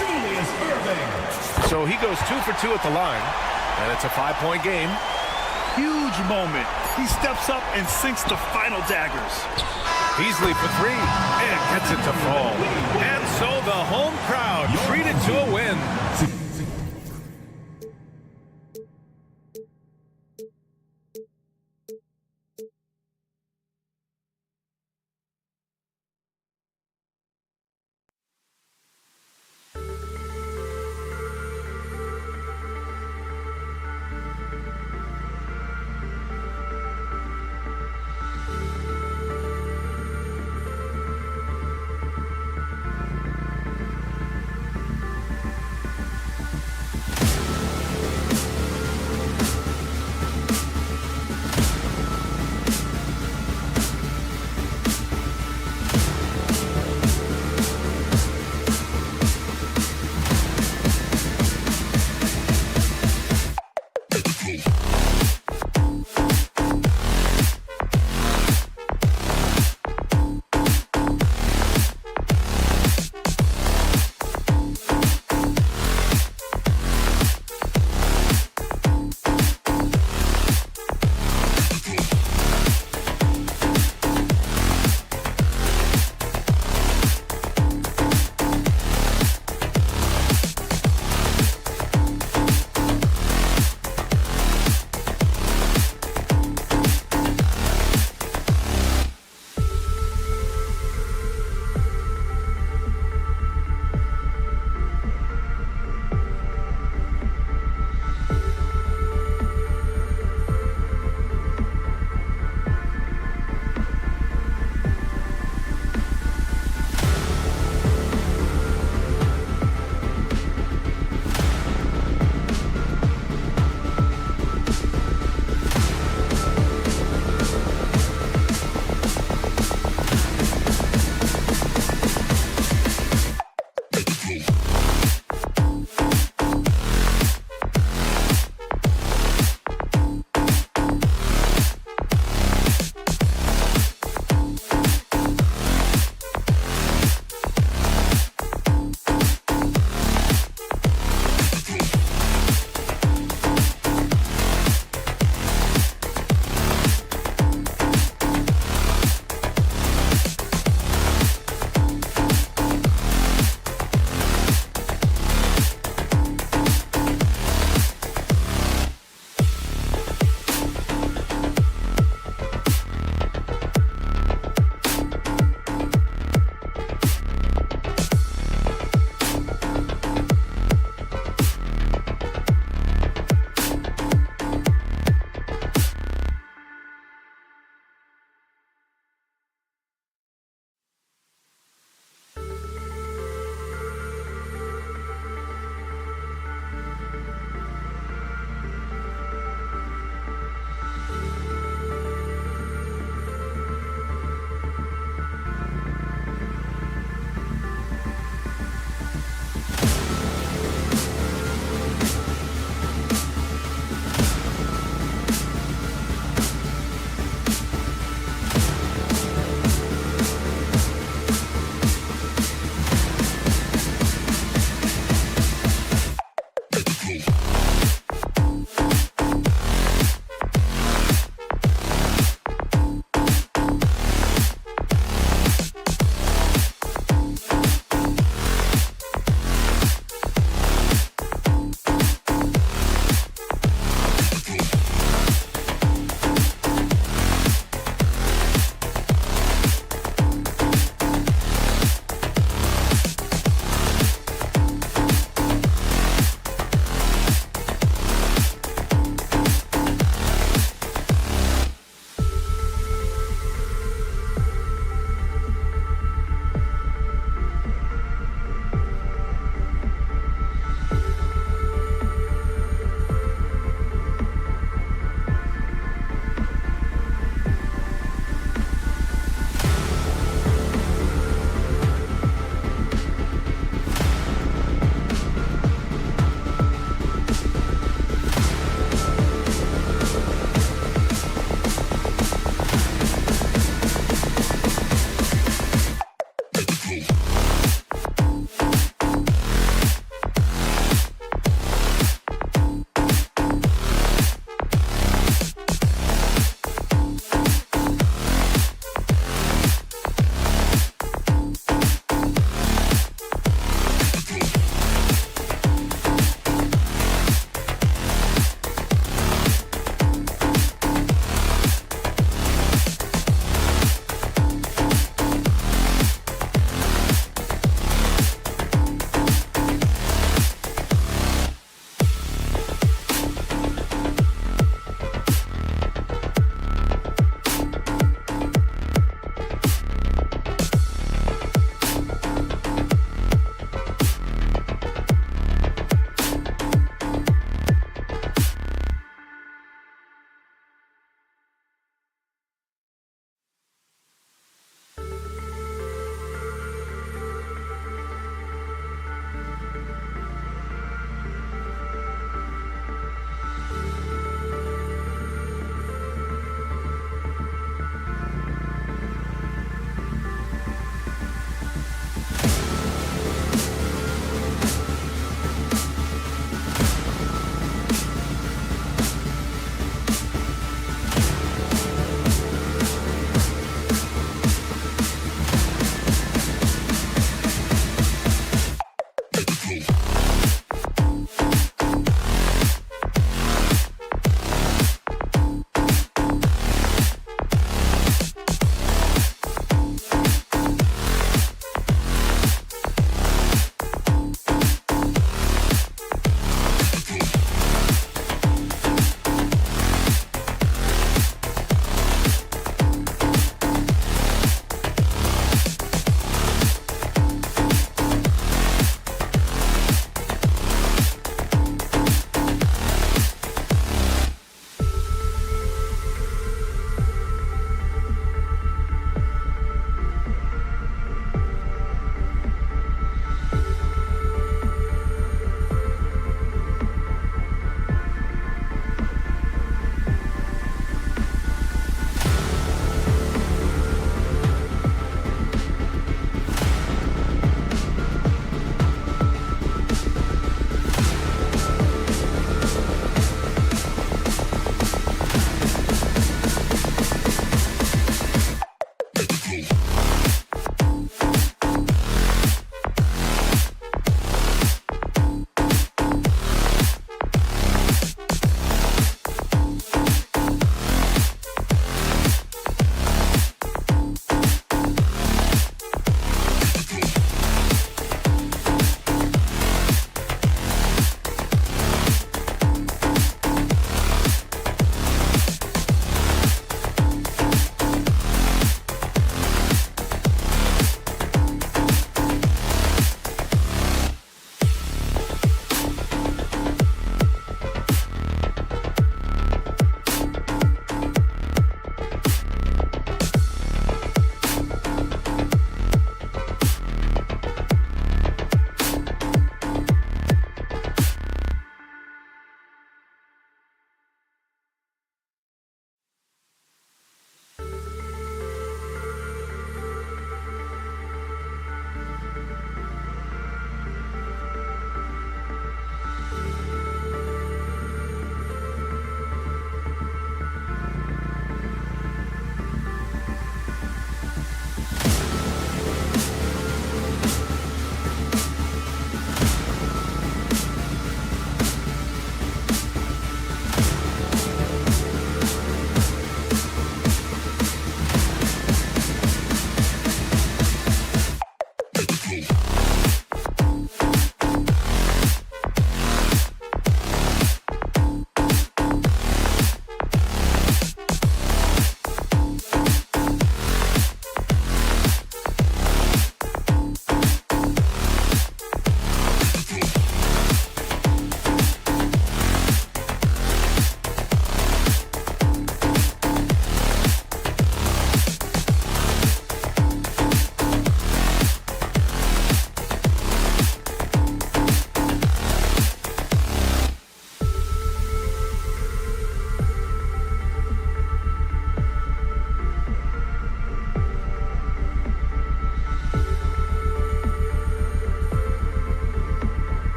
Julius Irving. So he goes 2 for 2 at the line, and it's a 5-point game. Huge moment. He steps up and sinks the final daggers. Beasley for 3, and gets it to fall. And so the home crowd treated to a win.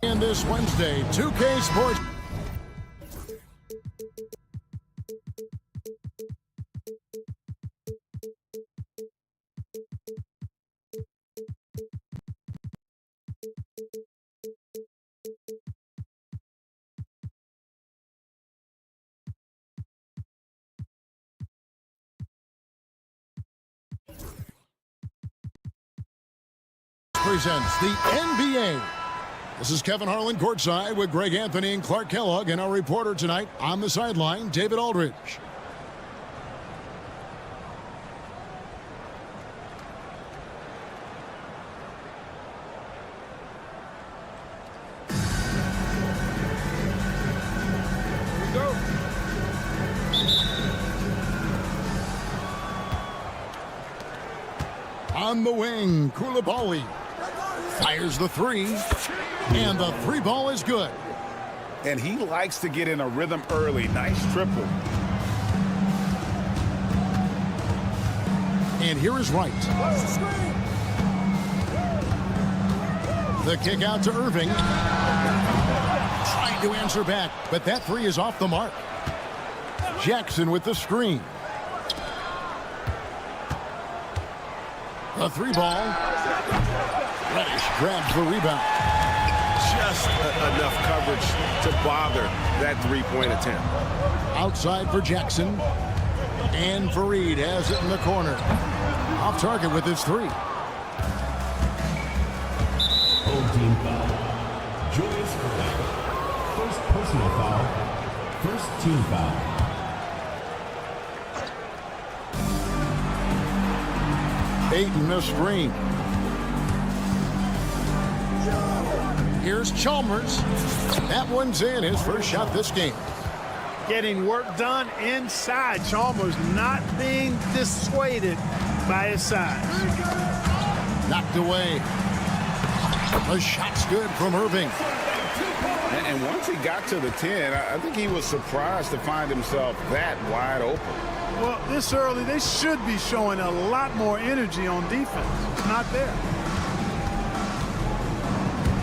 And this Wednesday, 2K Sports. Presents the NBA. This is Kevin Harlan courtside with Greg Anthony and Clark Kellogg, and our reporter tonight on the sideline, David Aldridge. On the wing, Koulibaly fires the three, and the three ball is good. And he likes to get in a rhythm early. Nice triple. And here is Wright. The kick out to Irving. Trying to answer back, but that three is off the mark. Jackson with the screen. The three ball. Reddish grabs the rebound. Just enough coverage to bother that three-point attempt. Outside for Jackson. And Fareed has it in the corner. Off target with his three. Home team foul. Julius Irving. First personal foul. First team foul. Ayton the screen. Here's Chalmers. That one's in, his first shot this game. Getting work done inside. Chalmers not being dissuaded by his size. Knocked away. The shot's good from Irving. And once he got to the 10, I think he was surprised to find himself that wide open. Well, this early, they should be showing a lot more energy on defense. It's not there.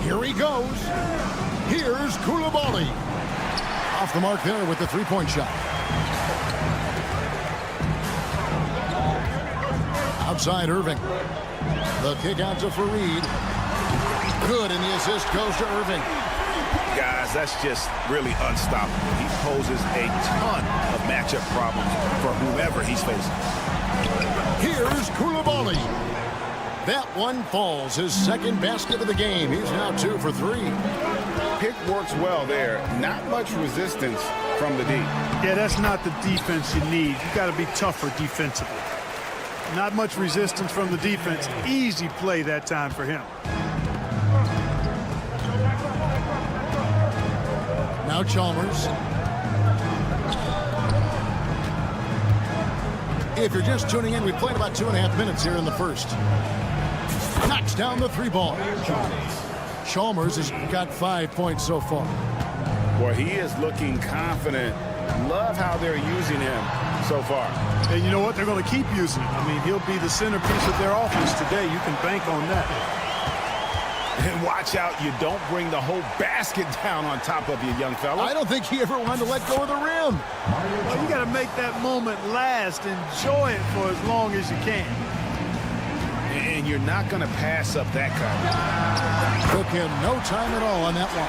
Here he goes. Here's Koulibaly. Off the mark there with the three-point shot. Outside Irving. The kick out to Fareed. Good, and the assist goes to Irving. Guys, that's just really unstoppable. He poses a ton of matchup problems for whoever he's facing. Here's Koulibaly. That one falls, his second basket of the game. He's now 2 for 3. Pick works well there. Not much resistance from the D. Yeah, that's not the defense you need. You got to be tougher defensively. Not much resistance from the defense. Easy play that time for him. Now Chalmers. If you're just tuning in, we've played about 2.5 minutes here in the first. Knocks down the three ball. Chalmers has got 5 points so far. Boy, he is looking confident. Love how they're using him so far. And you know what? They're going to keep using him. I mean, he'll be the centerpiece of their offense today. You can bank on that. And watch out, you don't bring the whole basket down on top of you, young fella. I don't think he ever wanted to let go of the rim. Well, you got to make that moment last. Enjoy it for as long as you can. And you're not going to pass up that kind. Took him no time at all on that one.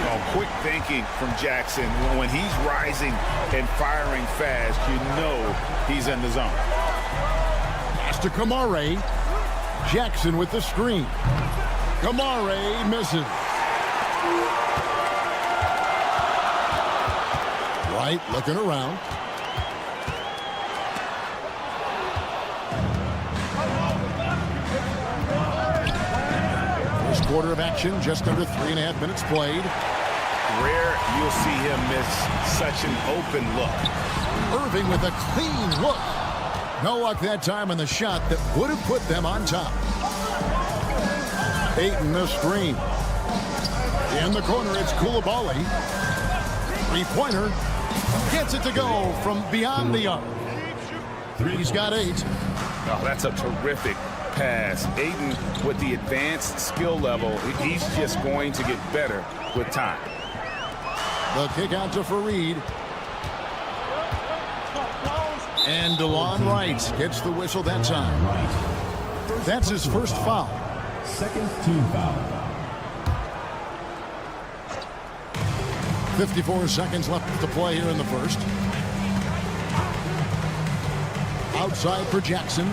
Oh, quick thinking from Jackson. When he's rising and firing fast, you know he's in the zone. Pass to Kamare. Jackson with the screen. Kamare misses. Wright looking around. First quarter of action, just under 3.5 minutes played. Rare you'll see him miss such an open look. Irving with a clean look. No luck that time on the shot that would have put them on top. Ayton the screen. In the corner, it's Koulibaly. Three-pointer. Gets it to go from beyond the arc. He's got 8. Oh, that's a terrific pass. Ayton, with the advanced skill level, he's just going to get better with time. The kick out to Fareed. And DeLon Wright gets the whistle that time. That's his first foul. Second team foul. 54 seconds left to play here in the first. Outside for Jackson.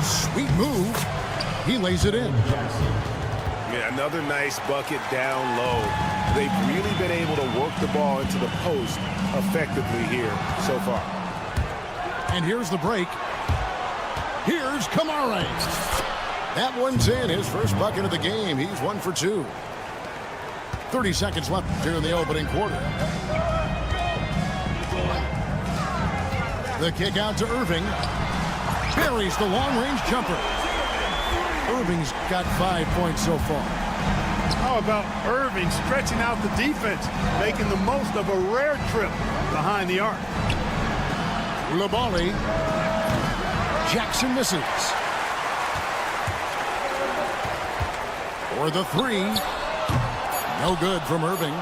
Sweet move. He lays it in. Yeah, another nice bucket down low. They've really been able to work the ball into the post effectively here so far. And here's the break. Here's Kamara. That one's in. His first bucket of the game. He's 1 for 2. 30 seconds left here in the opening quarter. The kick out to Irving. Buries the long-range jumper. Irving's got 5 points so far. How about Irving stretching out the defense, making the most of a rare trip behind the arc? Labali. Jackson misses. For the three. No good from Irving.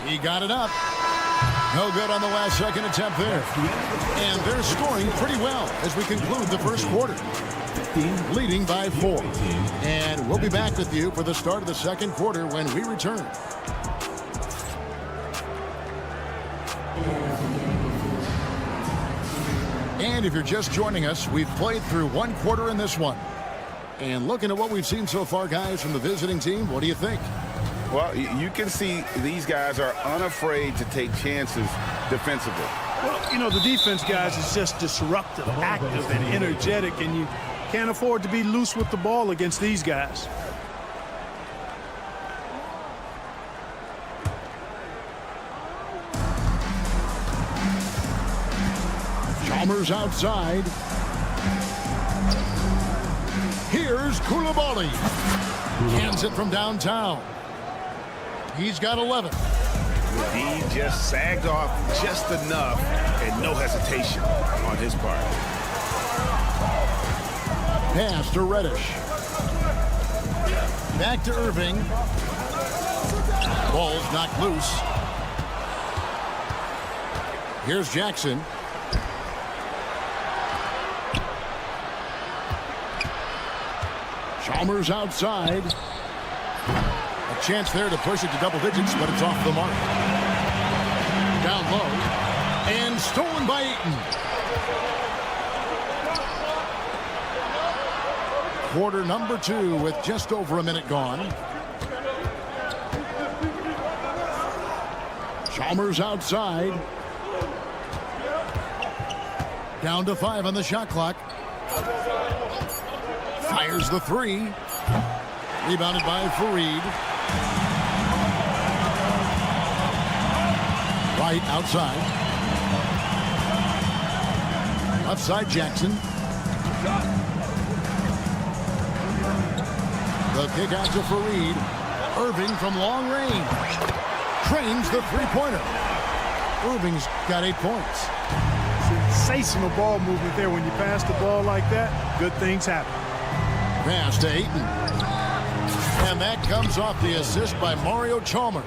He got it up. No good on the last second attempt there. And they're scoring pretty well as we conclude the first quarter. Leading by 4. And we'll be back with you for the start of the second quarter when we return. And if you're just joining us, we've played through one quarter in this one. And looking at what we've seen so far, guys, from the visiting team, what do you think? Well, you can see these guys are unafraid to take chances defensively. Well, you know, the defense, guys, is just disruptive, active, and energetic, and you can't afford to be loose with the ball against these guys. Chalmers outside. Here's Koulibaly. Hands it from downtown. He's got 11. He just sagged off just enough and no hesitation on his part. Pass to Reddish. Back to Irving. Ball's knocked loose. Here's Jackson. Chalmers outside. A chance there to push it to double digits, but it's off the mark. Down low. And stolen by Ayton. Quarter number 2 with just over a minute gone. Chalmers outside. Down to 5 on the shot clock. Fires the 3. Rebounded by Fareed. Right outside. Left side Jackson. The kick out to Fareed. Irving from long range. Trains the three-pointer. Irving's got 8 points. Sensational ball movement there. When you pass the ball like that, good things happen. Pass to Ayton. And that comes off the assist by Mario Chalmers.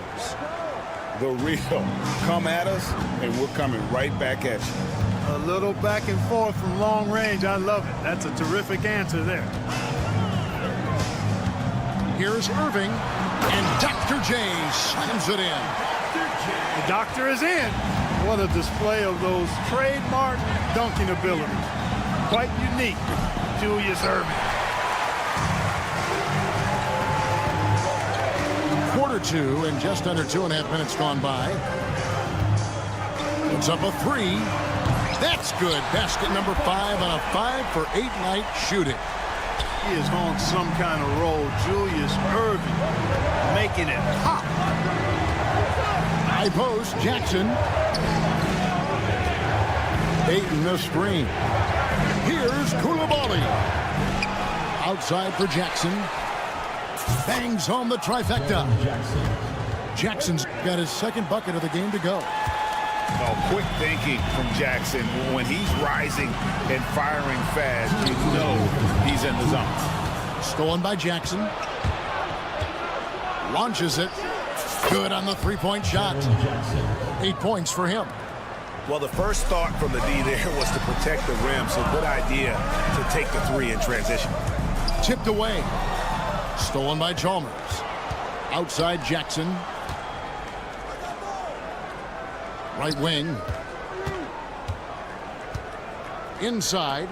The real. Come at us, and we're coming right back at you. A little back and forth from long range. I love it. That's a terrific answer there. Here's Irving. And Dr. J slams it in. The doctor is in. What a display of those trademark dunking abilities. Quite unique, Julius Irving. Quarter 2 and just under 2.5 minutes gone by. It's up a 3. That's good. Basket number 5 on a 5-for-8 night shooting. He is on some kind of roll. Julius Irving making it pop. High post, Jackson. Ayton the screen. Here's Koulibaly. Outside for Jackson. Bangs home the trifecta. Jackson's got his second bucket of the game to go. Oh, quick thinking from Jackson. When he's rising and firing fast, you know he's in the zone. Stolen by Jackson. Launches it. Good on the three-point shot. 8 points for him. Well, the first thought from the D there was to protect the rim, so good idea to take the three in transition. Tipped away. Stolen by Chalmers. Outside Jackson. Right wing. Inside.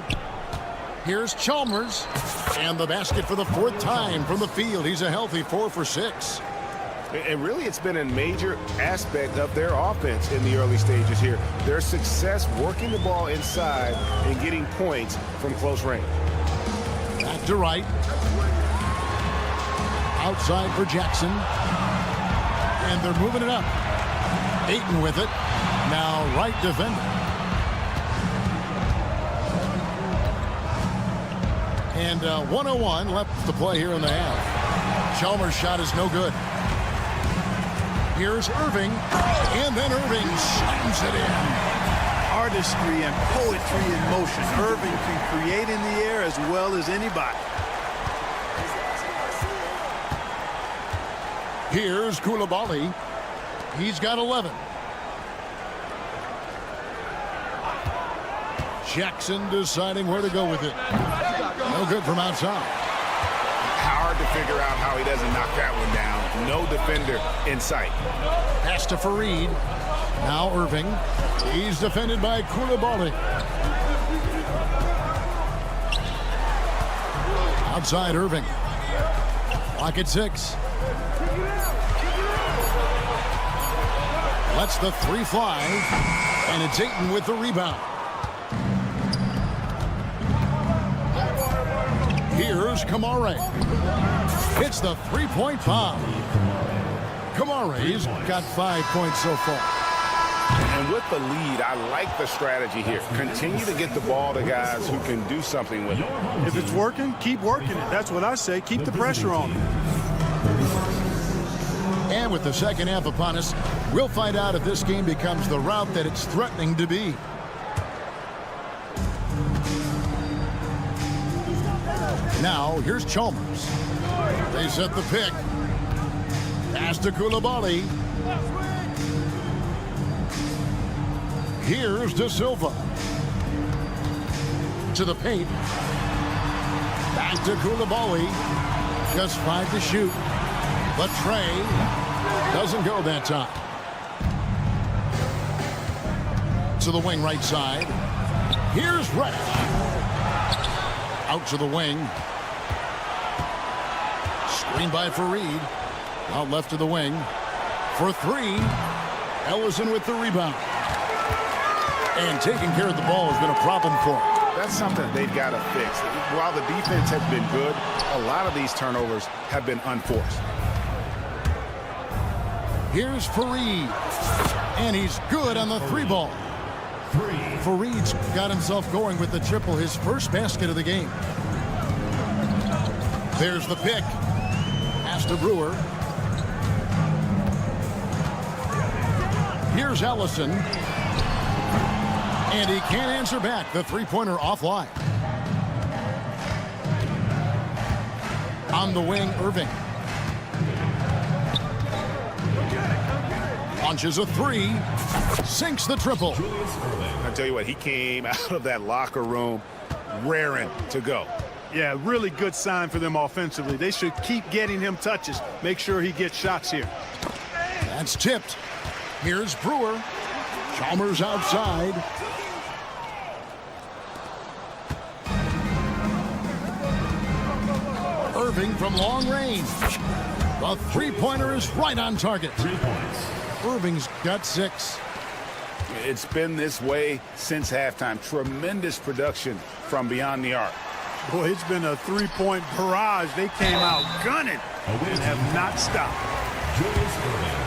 Here's Chalmers. And the basket for the 4th time from the field. He's a healthy 4 for 6. And really, it's been a major aspect of their offense in the early stages here. Their success working the ball inside and getting points from close range. Back to right. Outside for Jackson. And they're moving it up. Ayton with it. Now right defender. And 1:01 left to play here in the half. Chalmers' shot is no good. Here's Irving. And then Irving slams it in. Artistry and poetry in motion. Irving can create in the air as well as anybody. Here's Koulibaly. He's got 11. Jackson deciding where to go with it. No good from outside. Hard to figure out how he doesn't knock that one down. No defender in sight. Pass to Fareed. Now Irving. He's defended by Koulibaly. Outside Irving. Lock at 6. Lets the 3 fly. And it's Ayton with the rebound. Here's Kamare. Hits the 3-point bomb. Kamare's got 5 points so far. And with the lead, I like the strategy here. Continue to get the ball to guys who can do something with it. If it's working, keep working it. That's what I say. Keep the pressure on them. And with the second half upon us, we'll find out if this game becomes the route that it's threatening to be. Now, here's Chalmers. They set the pick. Pass to Koulibaly. Here's De Silva. To the paint. Back to Koulibaly. Just 5 to shoot. But Trey doesn't go that time. To the wing right side. Here's Reddish. Out to the wing. Screen by Fareed. Out left to the wing. For 3. Ellison with the rebound. And taking care of the ball has been a problem for him. That's something they've got to fix. While the defense has been good, a lot of these turnovers have been unforced. Here's Fareed. And he's good on the 3 ball. Fareed's got himself going with the triple, his first basket of the game. There's the pick. Pass to Brewer. Here's Ellison. And he can't answer back. The 3-pointer offline. On the wing, Irving. Launches a 3. Sinks the triple. I tell you what, he came out of that locker room raring to go. Yeah, really good sign for them offensively. They should keep getting him touches. Make sure he gets shots here. That's tipped. Here's Brewer. Chalmers outside. Irving from long range. The 3-pointer is right on target. 3 points. Irving's got 6. It's been this way since halftime. Tremendous production from beyond the arc. Boy, it's been a 3-point barrage. They came out gunning and have not stopped. Julius Irving.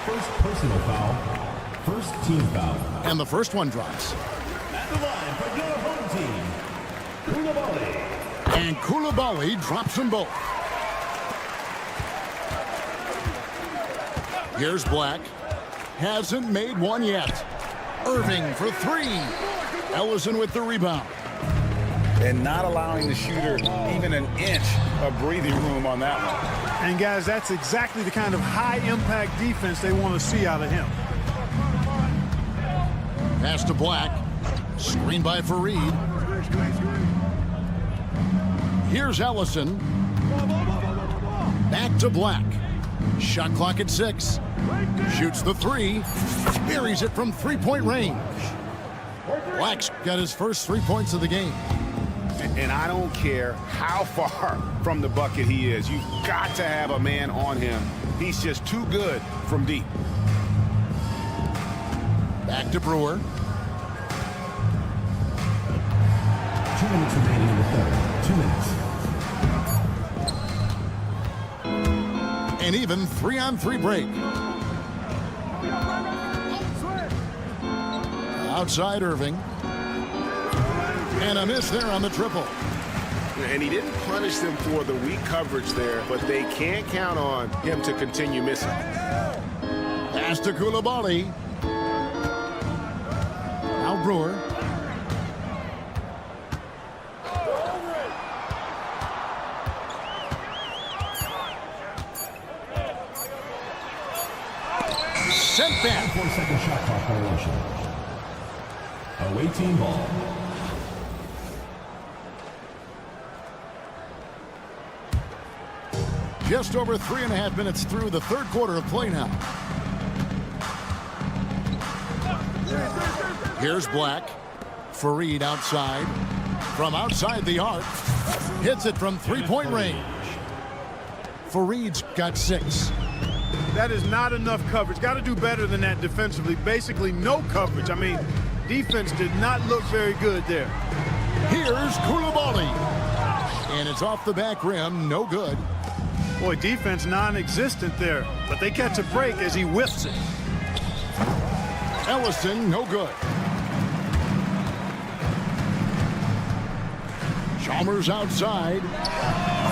First personal foul. First team foul. And the first one drops. At the line for your home team, Koulibaly. And Koulibaly drops them both. Here's Black. Hasn't made one yet. Irving for three. Ellison with the rebound. And not allowing the shooter even an inch of breathing room on that one. And guys, that's exactly the kind of high-impact defense they want to see out of him. Pass to Black. Screen by Fareed. Here's Ellison. Back to Black. Shot clock at 6. Shoots the three. Buries it from three-point range. Black's got his first 3 points of the game. And I don't care how far from the bucket he is. You've got to have a man on him. He's just too good from deep. Back to Brewer. 2 minutes remaining in the third. 2 minutes. An even 3-on-3 break. Outside Irving. And a miss there on the triple. And he didn't punish them for the weak coverage there, but they can't count on him to continue missing. Pass to Coulibaly. Now Brewer. Sent back. 4-second shot clock violation. Away team ball. Just over 3.5 minutes through the third quarter of play now. Here's Black. Fareed outside. From outside the arc. Hits it from three-point range. Fareed's got 6. That is not enough coverage. Got to do better than that defensively. Basically no coverage. I mean, defense did not look very good there. Here's Coulibaly. And it's off the back rim. No good. Boy, defense non-existent there. But they catch a break as he whiffs it. Ellison, no good. Chalmers outside.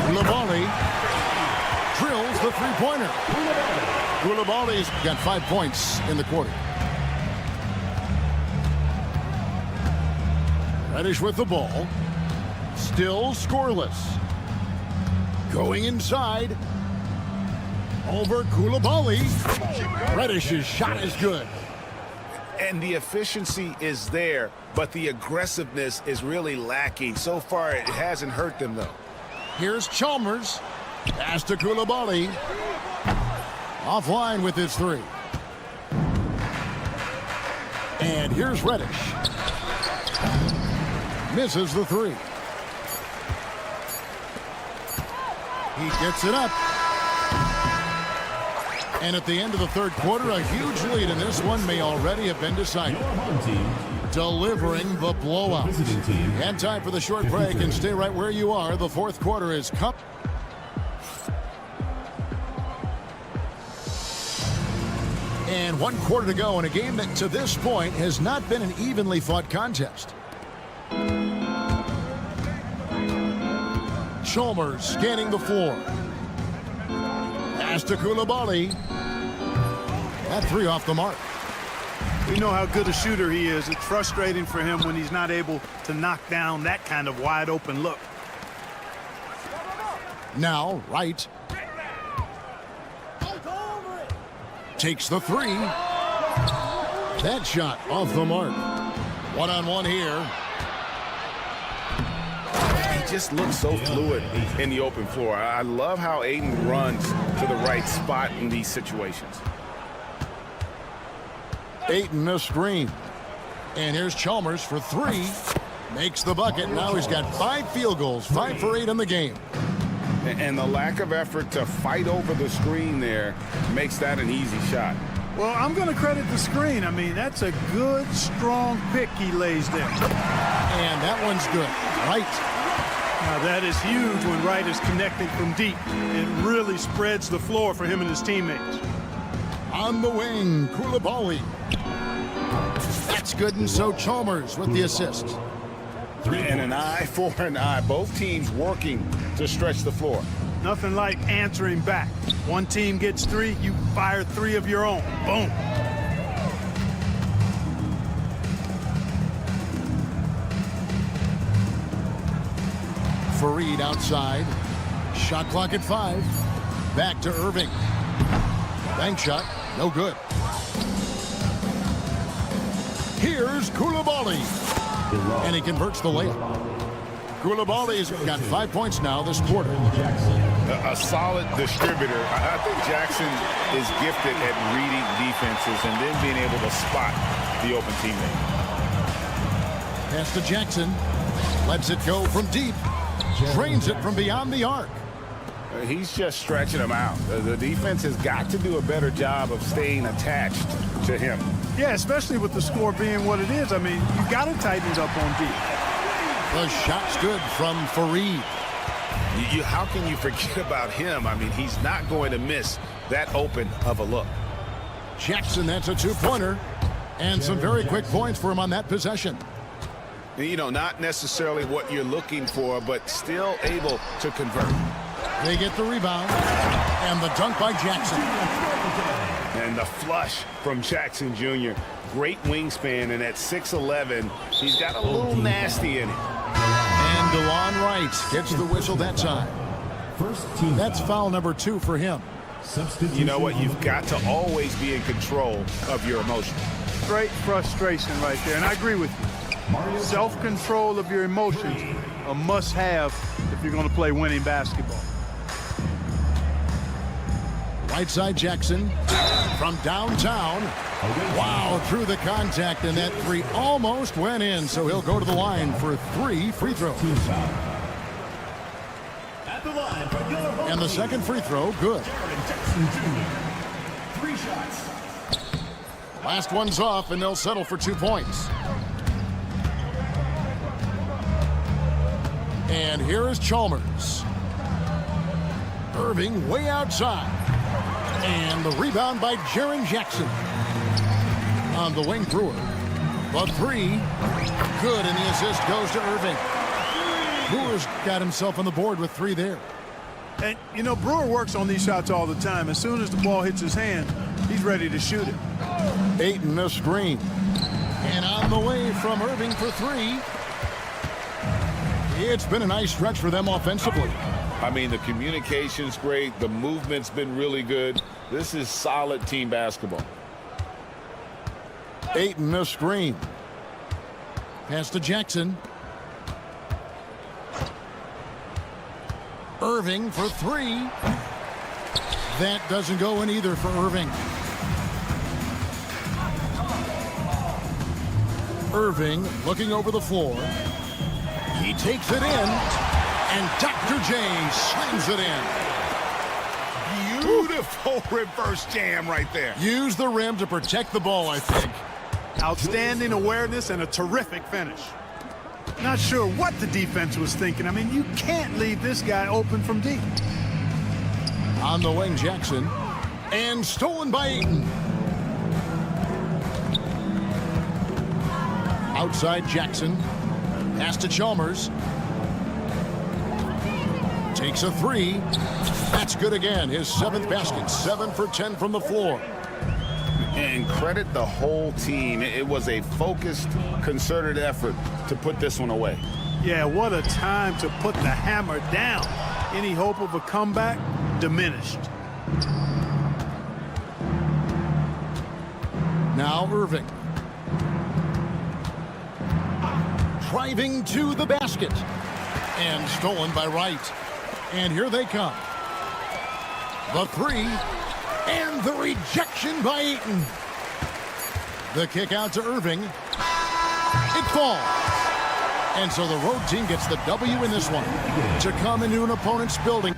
Coulibaly drills the three-pointer. Coulibaly's got 5 points in the quarter. Reddish with the ball. Still scoreless. Going inside. Over Coulibaly. Reddish's shot is good. And the efficiency is there, but the aggressiveness is really lacking. So far, it hasn't hurt them, though. Here's Chalmers. Pass to Coulibaly. Offline with his three. And here's Reddish. Misses the three. He gets it up. And at the end of the third quarter, a huge lead in this one may already have been decided. Your home team. Delivering the blowout. Visiting team. And time for the short break, and stay right where you are. The fourth quarter is cup. And 1 quarter to go in a game that to this point has not been an evenly fought contest. Chalmers scanning the floor. Pass to Coulibaly. That three off the mark. We know how good a shooter he is. It's frustrating for him when he's not able to knock down that kind of wide open look. Now, Wright. Takes the three. That shot off the mark. One-on-one here. He just looks so fluid in the open floor. I love how Aiden runs to the right spot in these situations. Ayton a screen. And here's Chalmers for three. Makes the bucket. Now he's got 5 field goals, 5 for 8 in the game. And the lack of effort to fight over the screen there makes that an easy shot. Well, I'm going to credit the screen. I mean, that's a good, strong pick he lays there. And that one's good. Wright. Now, that is huge when Wright is connecting from deep. It really spreads the floor for him and his teammates. On the wing, Coulibaly. That's good, and so Chalmers with the assist. And an eye for an eye. Both teams working to stretch the floor. Nothing like answering back. One team gets 3, you fire 3 of your own. Boom. Fareed outside. Shot clock at 5. Back to Irving. Bank shot, no good. Here's Koulibaly. And he converts the layup. Koulibaly's got 5 points now this quarter. A solid distributor. I think Jackson is gifted at reading defenses and then being able to spot the open teammate. Pass to Jackson. Lets it go from deep. Drains it from beyond the arc. He's just stretching them out. The defense has got to do a better job of staying attached to him. Yeah, especially with the score being what it is. I mean, you got to tighten it up on deep. The shot's good from Fareed. How can you forget about him? I mean, he's not going to miss that open of a look. Jackson, that's a 2-pointer. And some very quick points for him on that possession. You know, not necessarily what you're looking for, but still able to convert. They get the rebound. And the dunk by Jackson. And the flush from Jackson Jr. Great wingspan, and at 6'11", he's got a little nasty in it. And DeLon Wright gets the whistle that time. That's foul number 2 for him. You know what? You've got to always be in control of your emotions. Great frustration right there, and I agree with you. Self-control of your emotions, a must-have if you're going to play winning basketball. Right side Jackson from downtown. Wow, through the contact, and that 3 almost went in, so he'll go to the line for 3 free throws. And the second free throw, good. 3 shots. Last one's off, and they'll settle for 2 points. And here is Chalmers. Irving way outside. And the rebound by Jaren Jackson. On the wing, Brewer. The 3. Good, and the assist goes to Irving. Brewer's got himself on the board with 3 there. And, you know, Brewer works on these shots all the time. As soon as the ball hits his hand, he's ready to shoot it. Ayton the screen. And on the way from Irving for 3. It's been a nice stretch for them offensively. I mean, the communication's great. The movement's been really good. This is solid team basketball. Ayton the screen. Pass to Jackson. Irving for 3. That doesn't go in either for Irving. Irving looking over the floor. He takes it in, and Dr. J slams it in. Beautiful reverse jam right there. Use the rim to protect the ball, I think. Outstanding awareness and a terrific finish. Not sure what the defense was thinking. I mean, you can't leave this guy open from deep. On the wing, Jackson. And stolen by Ayton. Outside Jackson. Pass to Chalmers. Takes a 3. That's good again. His 7th basket. 7 for 10 from the floor. And credit the whole team. It was a focused, concerted effort to put this one away. Yeah, what a time to put the hammer down. Any hope of a comeback diminished. Now Irving. Driving to the basket. And stolen by Wright. And here they come. The 3. And the rejection by Ayton. The kick out to Irving. It falls. And so the road team gets the W in this one. To come into an opponent's building.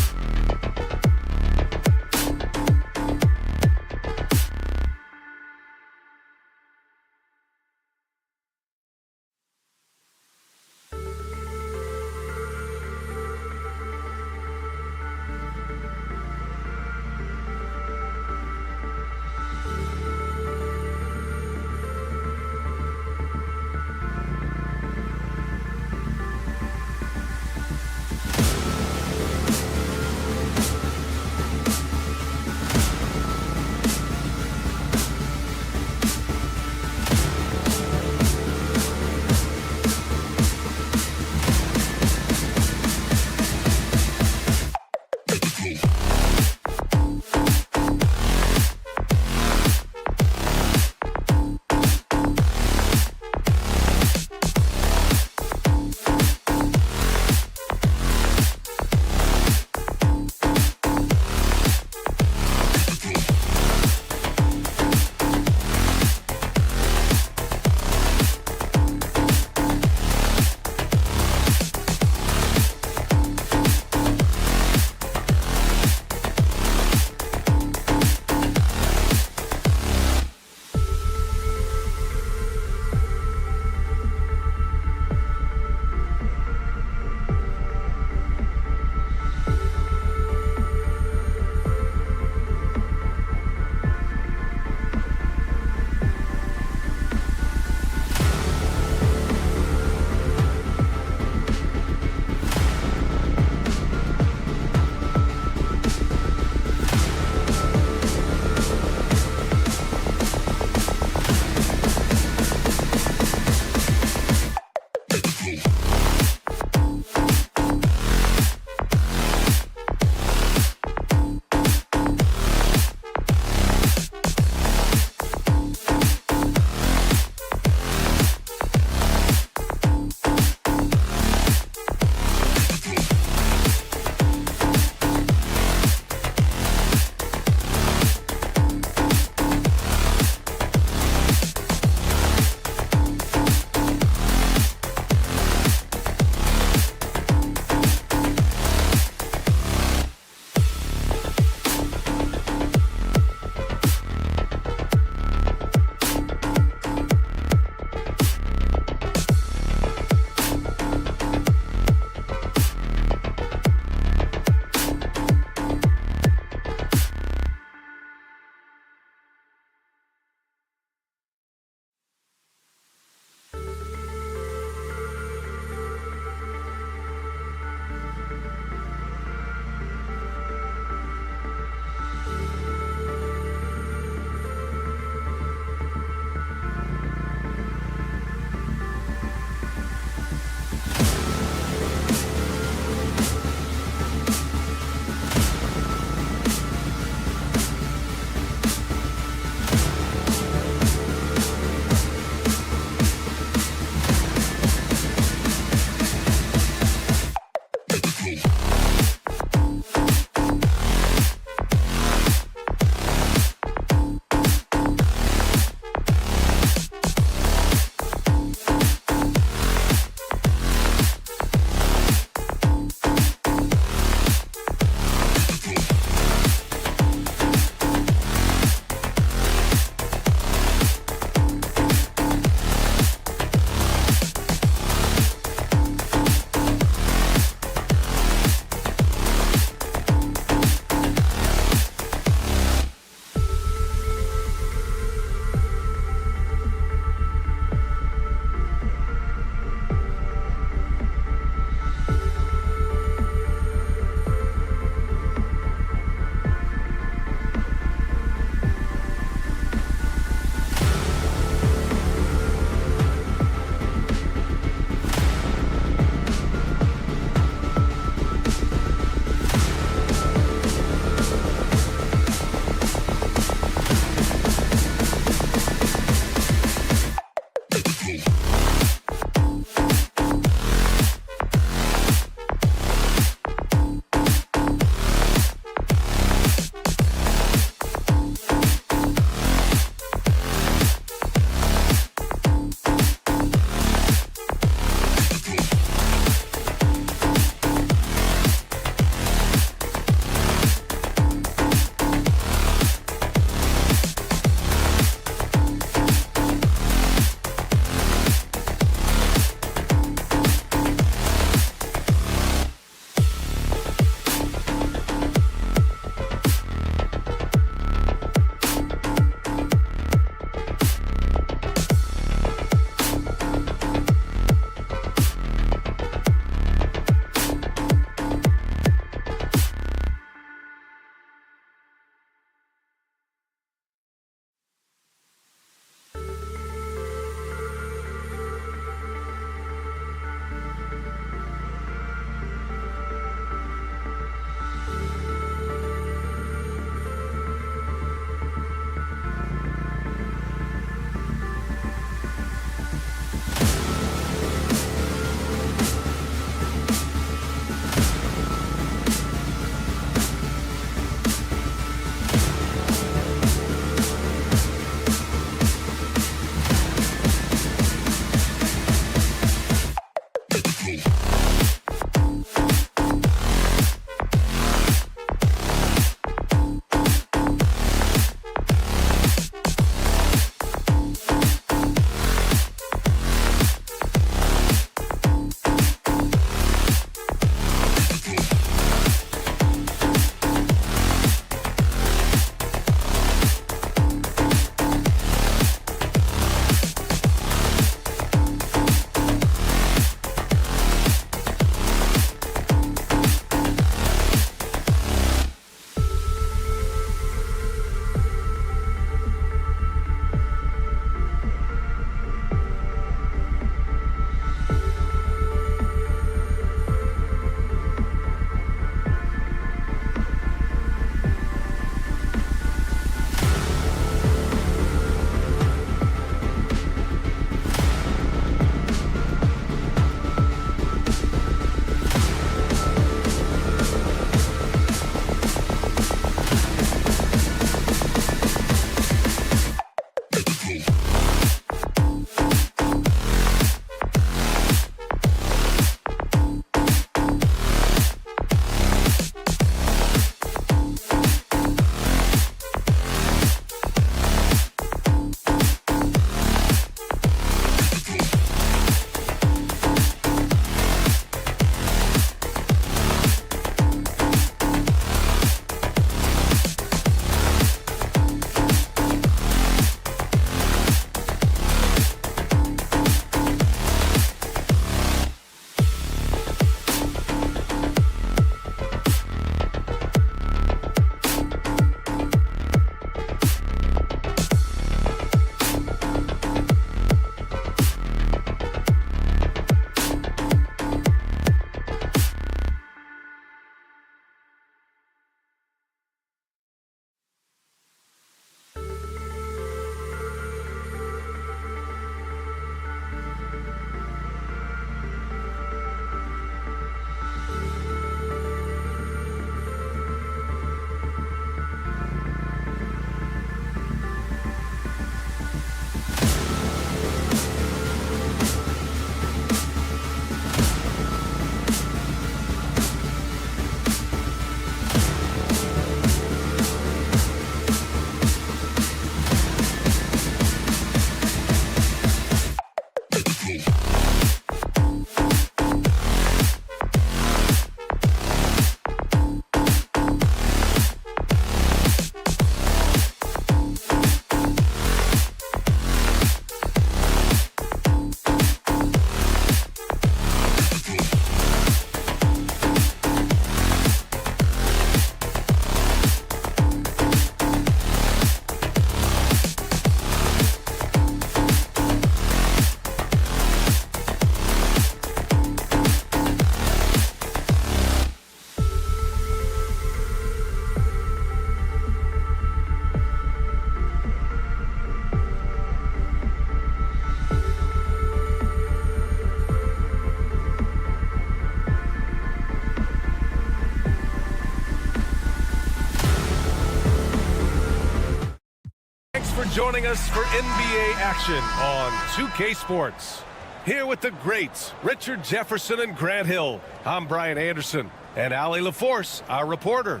for joining us for NBA action on 2K Sports. Here with the greats, Richard Jefferson and Grant Hill. I'm Brian Anderson, and Allie LaForce, our reporter.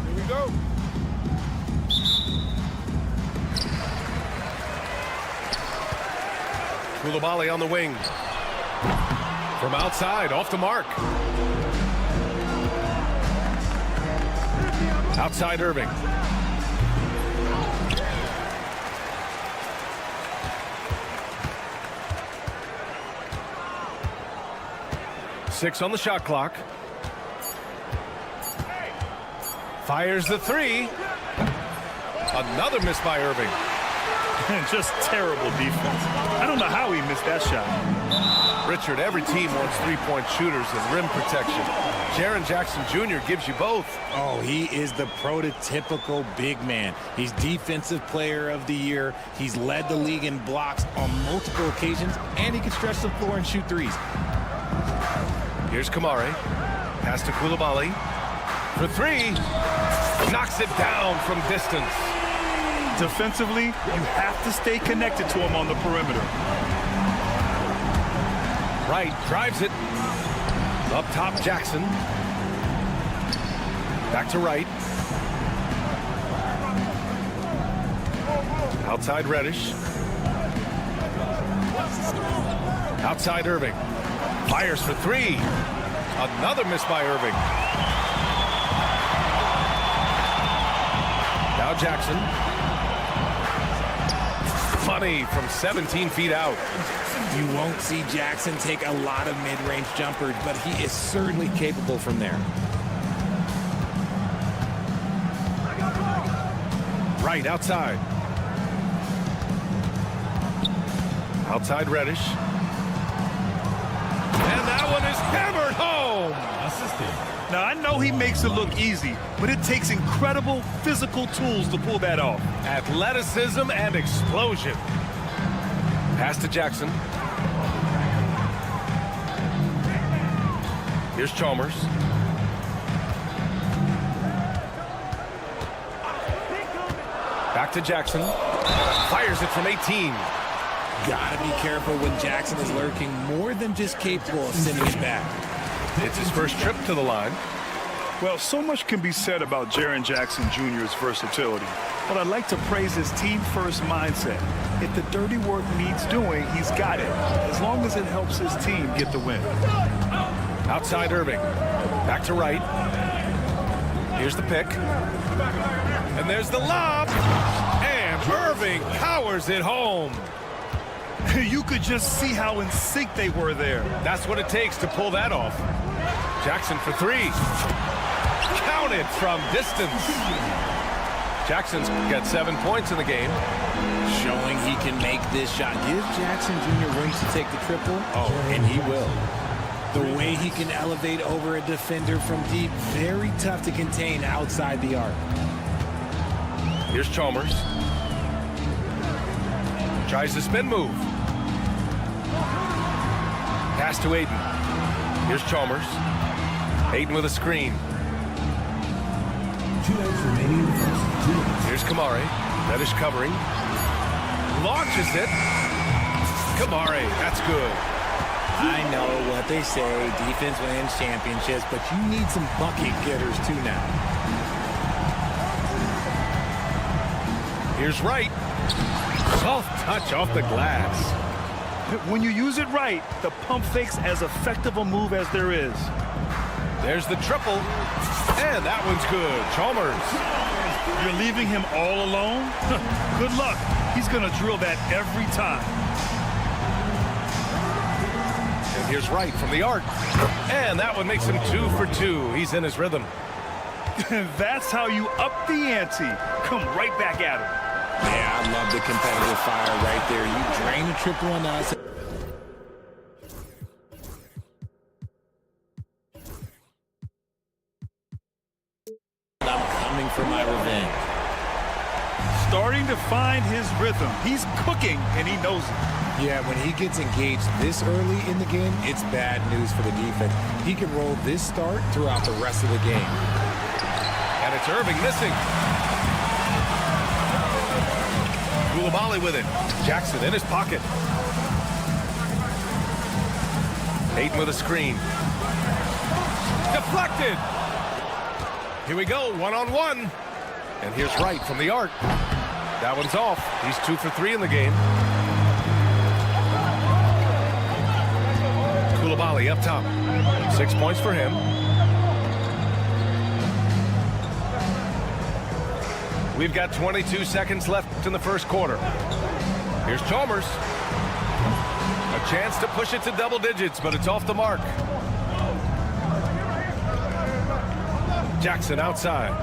Here we go. Koulibaly on the wing. From outside, off the mark. Outside Irving. Six on the shot clock. Fires the three. Another miss by Irving. Just terrible defense. I don't know how he missed that shot. Richard, every team wants three-point shooters and rim protection. Jaren Jackson Jr. gives you both. Oh, he is the prototypical big man. He's Defensive Player of the Year. He's led the league in blocks on multiple occasions, and he can stretch the floor and shoot threes. Here's Kamari. Pass to Koulibaly. For three. Knocks it down from distance. Defensively, you have to stay connected to him on the perimeter. Wright drives it. Up top, Jackson. Back to Wright. Outside Reddish. Outside Irving. Fires for three. Another miss by Irving. Now Jackson. Funny from 17 feet out. You won't see Jackson take a lot of mid-range jumpers, but he is certainly capable from there. Right outside. Outside Reddish. And that one is hammered home. Now, I know he makes it look easy, but it takes incredible physical tools to pull that off. Athleticism and explosion. Pass to Jackson. Here's Chalmers. Back to Jackson. Fires it from 18. Gotta be careful when Jackson is lurking, more than just capable of sending it back. It's his first trip to the line. Well, so much can be said about Jaren Jackson Jr.'s versatility, but I'd like to praise his team-first mindset. If the dirty work needs doing, he's got it, as long as it helps his team get the win. Outside Irving. Back to Wright. Here's the pick. And there's the lob. And Irving powers it home. You could just see how in sync they were there. That's what it takes to pull that off. Jackson for three. Counted from distance. Jackson's got 7 points in the game. Showing he can make this shot. Give Jackson Jr. room to take the triple. Oh, and he will. The way he can elevate over a defender from deep, very tough to contain outside the arc. Here's Chalmers. Tries the spin move. Pass to Aiden. Here's Chalmers. Aiden with a screen. 2 minutes remaining in the first. 2 minutes. Here's Kamari. Reddish covering. Launches it. Kamari, that's good. I know what they say, defense wins championships, but you need some bucket getters too now. Here's Wright. Soft touch off the glass. When you use it right, the pump fake's as effective a move as there is. There's the triple. And that one's good. Chalmers. You're leaving him all alone? Good luck. He's going to drill that every time. And here's Wright from the arc. And that one makes him 2 for 2. He's in his rhythm. That's how you up the ante. Come right back at him. Yeah, I love the competitive fire right there. You drain a triple on us. I'm coming for my revenge. Starting to find his rhythm. He's cooking, and he knows it. Yeah, when he gets engaged this early in the game, it's bad news for the defense. He can roll this start throughout the rest of the game. And it's Irving missing. Koulibaly with it. Jackson in his pocket. Ayton with a screen. Deflected. Here we go, one-on-one. And here's Wright from the arc. That one's off. He's 2 for 3 in the game. Koulibaly up top. 6 points for him. We've got 22 seconds left in the first quarter. Here's Chalmers. A chance to push it to double digits, but it's off the mark. Jackson outside.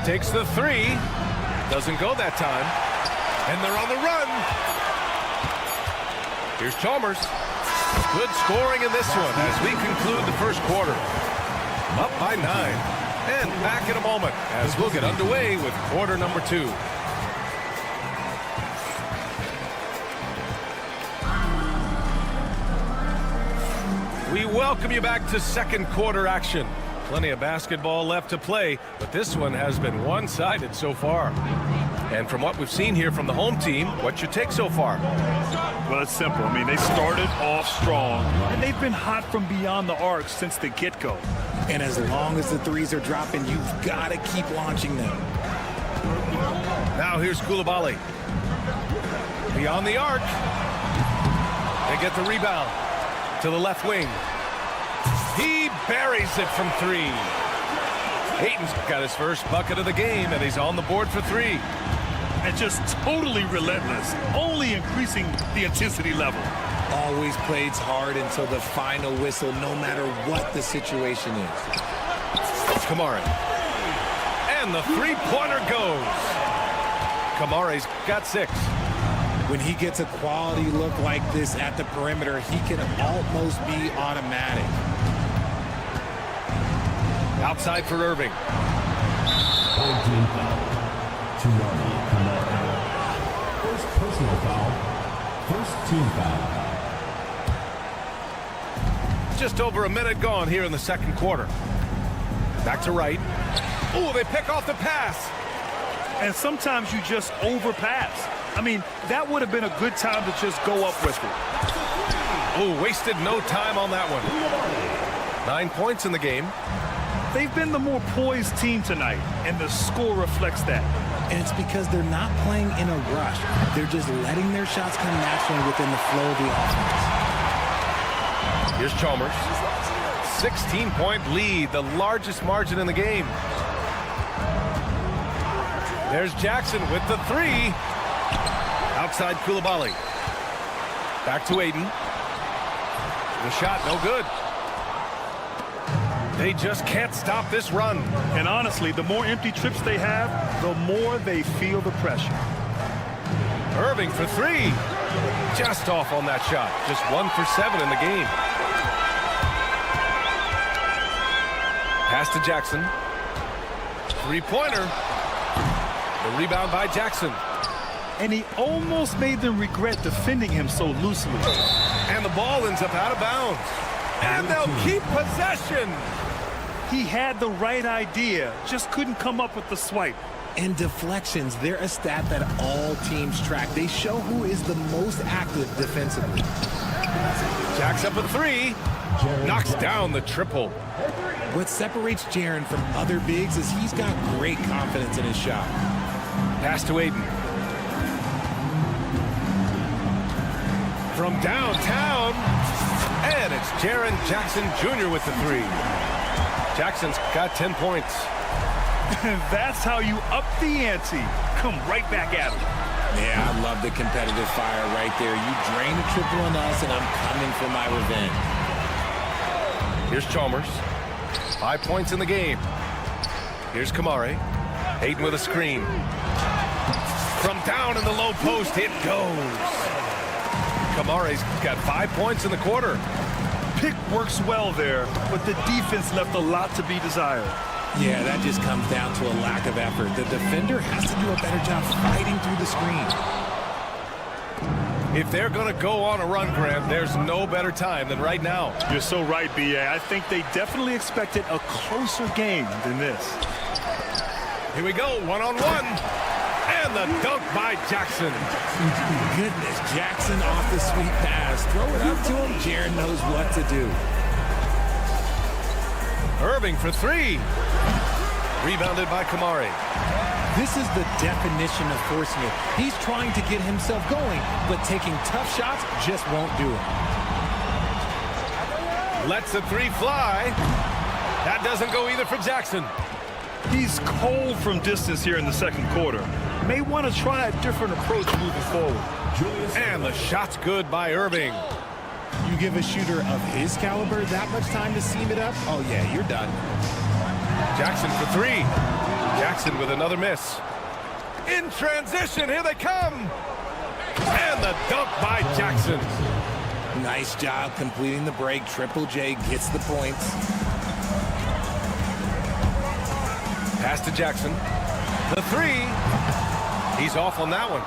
Takes the 3. Doesn't go that time. And they're on the run. Here's Chalmers. Good scoring in this one as we conclude the first quarter. Up by 9. And back in a moment as we'll get underway with quarter number 2. We welcome you back to second quarter action. Plenty of basketball left to play, but this one has been one-sided so far. And from what we've seen here from the home team, what's your take so far? Well, it's simple. I mean, they started off strong, and they've been hot from beyond the arc since the get-go. And as long as the threes are dropping, you've got to keep launching them. Now here's Koulibaly. Beyond the arc. They get the rebound to the left wing. He buries it from 3. Ayton's got his first bucket of the game, and he's on the board for 3. And just totally relentless, only increasing the intensity level. Always plays hard until the final whistle, no matter what the situation is. Kamara. And the three-pointer goes. Kamara's got 6. When he gets a quality look like this at the perimeter, he can almost be automatic. Outside for Irving. 14 foul. Tomorrow, first personal foul. First team foul. Just over a minute gone here in the second quarter. Back to Wright. Oh, they pick off the pass. And sometimes you just overpass. I mean, that would have been a good time to just go up with it. Oh, wasted no time on that one. 9 points in the game. They've been the more poised team tonight, and the score reflects that. And it's because they're not playing in a rush. They're just letting their shots come naturally within the flow of the offense. Here's Chalmers. 16-point lead, the largest margin in the game. There's Jackson with the 3. Outside Koulibaly. Back to Ayton. The shot, no good. They just can't stop this run. And honestly, the more empty trips they have, the more they feel the pressure. Irving for 3. Just off on that shot. Just 1 for 7 in the game. Pass to Jackson. Three-pointer. The rebound by Jackson. And he almost made them regret defending him so loosely. And the ball ends up out of bounds. And they'll keep possession. He had the right idea, just couldn't come up with the swipe. And deflections, they're a stat that all teams track. They show who is the most active defensively. Jacks up a 3. Knocks down the triple. What separates Jaren from other bigs is he's got great confidence in his shot. Pass to Ayton. From downtown. And it's Jaren Jackson Jr. with the 3. Jackson's got 10 points. That's how you up the ante. Come right back at him. Yeah, I love the competitive fire right there. You drain a triple on us, and I'm coming for my revenge. Here's Chalmers. 5 points in the game. Here's Kamara. Ayton with a screen. From down in the low post, it goes. Kamara's got 5 points in the quarter. Pick works well there, but the defense left a lot to be desired. Yeah, that just comes down to a lack of effort. The defender has to do a better job fighting through the screen. If they're going to go on a run, Grant, there's no better time than right now. You're so right, B.A. I think they definitely expected a closer game than this. Here we go, one-on-one. And the dunk by Jackson. Goodness, Jackson off the sweet pass. Throw it up to him. Jaren knows what to do. Irving for three. Rebounded by Kamari. This is the definition of forcing it. He's trying to get himself going, but taking tough shots just won't do it. Lets the three fly. That doesn't go either for Jackson. He's cold from distance here in the second quarter. May want to try a different approach moving forward. And the shot's good by Irving. You give a shooter of his caliber that much time to seam it up, oh yeah, you're done. Jackson for three. Jackson with another miss. In transition, here they come. And the dunk by Jackson. Nice job completing the break. Triple J gets the points. Pass to Jackson. The three. He's off on that one.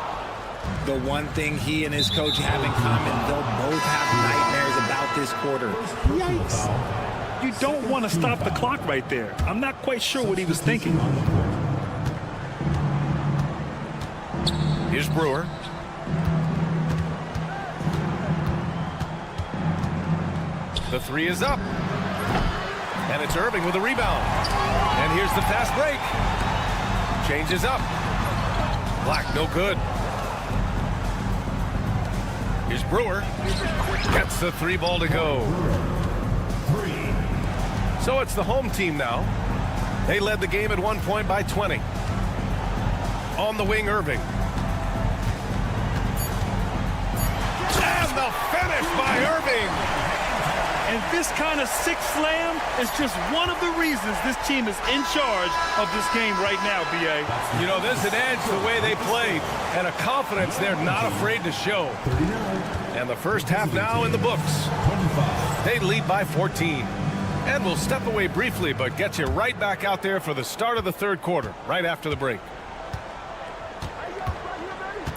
The one thing he and his coach have in common, they'll both have nightmares about this quarter. Yikes. You don't want to stop the clock right there. I'm not quite sure what he was thinking. Here's Brewer. The three is up. And it's Irving with a rebound. And here's the fast break. Changes up. Black, no good. Here's Brewer. Gets the three ball to go. So it's the home team now. They led the game at 1 point by 20. On the wing, Irving. And the finish by Irving. And this kind of six slam is just one of the reasons this team is in charge of this game right now, B.A. You know, there's an edge the way they played and a confidence they're not afraid to show. And the first half now in the books. They lead by 14. And we'll step away briefly, but get you right back out there for the start of the third quarter, right after the break.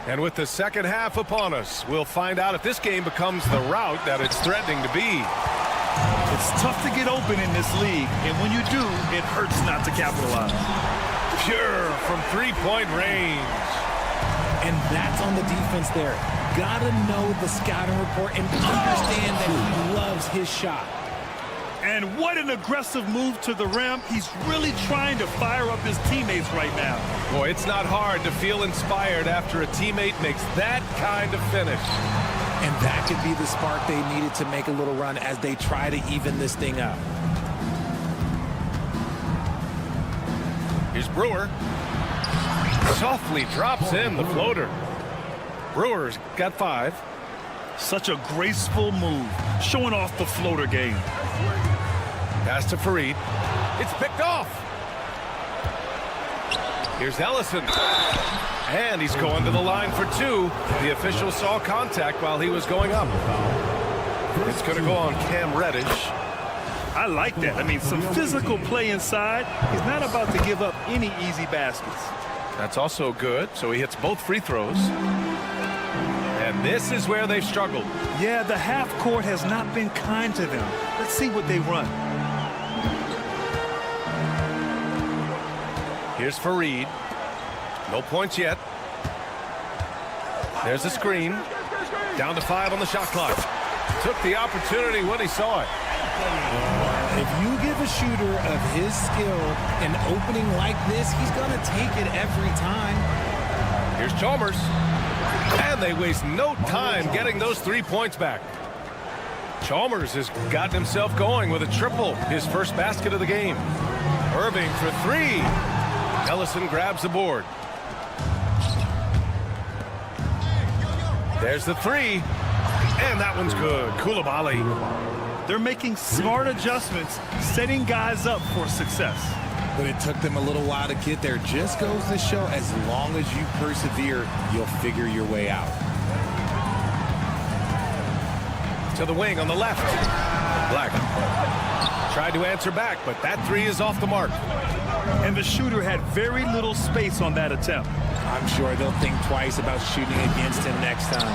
And with the second half upon us, we'll find out if this game becomes the route that it's threatening to be. It's tough to get open in this league, and when you do, it hurts not to capitalize. Pure from three-point range. And that's on the defense there. Gotta know the scouting report and understand that he loves his shot. And what an aggressive move to the rim. He's really trying to fire up his teammates right now. Boy, it's not hard to feel inspired after a teammate makes that kind of finish. And that could be the spark they needed to make a little run as they try to even this thing up. Here's Brewer. Softly drops in the floater. Brewer's got 5. Such a graceful move, showing off the floater game. Pass to Fareed. It's picked off. Here's Ellison. And he's going to the line for 2. The official saw contact while he was going up. It's going to go on Cam Reddish. I like that. I mean, some physical play inside. He's not about to give up any easy baskets. That's also good. So he hits both free throws. And this is where they've struggled. Yeah, the half court has not been kind to them. Let's see what they run. Here's Fareed. No points yet. There's the screen. Down to 5 on the shot clock. Took the opportunity when he saw it. If you give a shooter of his skill an opening like this, he's going to take it every time. Here's Chalmers. And they waste no time getting those 3 points back. Chalmers has gotten himself going with a triple, his first basket of the game. Irving for 3. Ellison grabs the board. There's the 3. And that one's good. Koulibaly. They're making smart adjustments, setting guys up for success. But it took them a little while to get there. Just goes to show, as long as you persevere, you'll figure your way out. To the wing on the left. Black tried to answer back, but that 3 is off the mark. And the shooter had very little space on that attempt. I'm sure they'll think twice about shooting against him next time.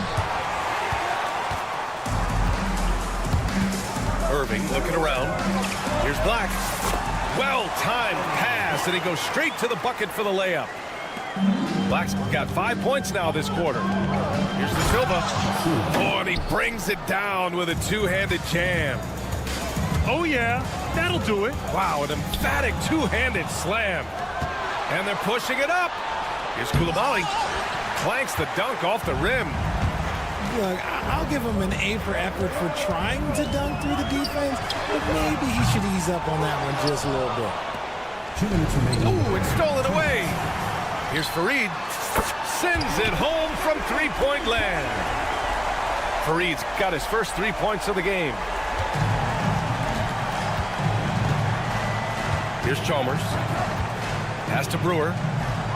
Irving looking around. Here's Black. Well-timed pass, and he goes straight to the bucket for the layup. Black's got 5 points now this quarter. Here's the Silva. Oh, and he brings it down with a two-handed jam. Oh, yeah, that'll do it. Wow, an emphatic two-handed slam. And they're pushing it up. Here's Coulibaly. Clanks the dunk off the rim. Look, I'll give him an A for effort for trying to dunk through the defense, but maybe he should ease up on that one just a little bit. 2 minutes remaining. Ooh, it's stolen away. Here's Fareed. Sends it home from three-point land. Fareed's got his first 3 points of the game. Here's Chalmers. Pass to Brewer.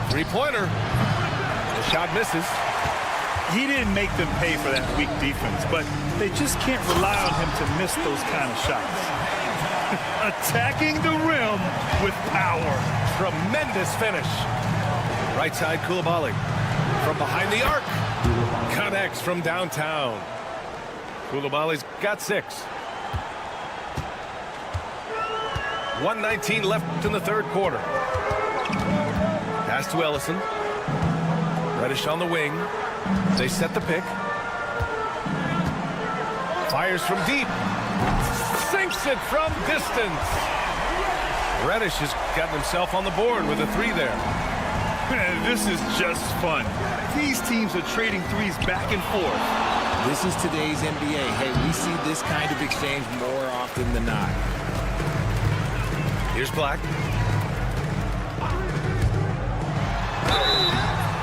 Three-pointer. The shot misses. He didn't make them pay for that weak defense, but they just can't rely on him to miss those kind of shots. Attacking the rim with power. Tremendous finish. Right side, Coulibaly. From behind the arc. Connects from downtown. Coulibaly's got 6. 1:19 left in the third quarter. Pass to Ellison. Reddish on the wing. They set the pick. Fires from deep. Sinks it from distance. Reddish has gotten himself on the board with a 3 there. Man, this is just fun. These teams are trading threes back and forth. This is today's NBA. Hey, we see this kind of exchange more often than not. Here's Black.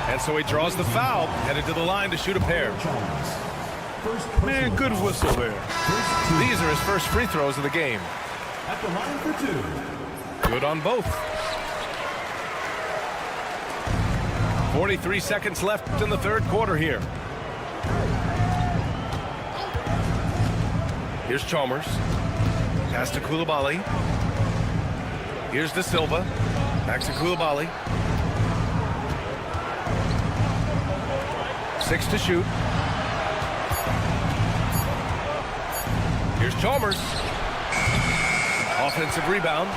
And so he draws the foul, headed to the line to shoot a pair. Man, good whistle there. These are his first free throws of the game. At the line for 2. Good on both. 43 seconds left in the third quarter here. Here's Chalmers. Pass to Coulibaly. Here's De Silva. Back to Coulibaly. 6 to shoot. Here's Chalmers. Offensive rebound.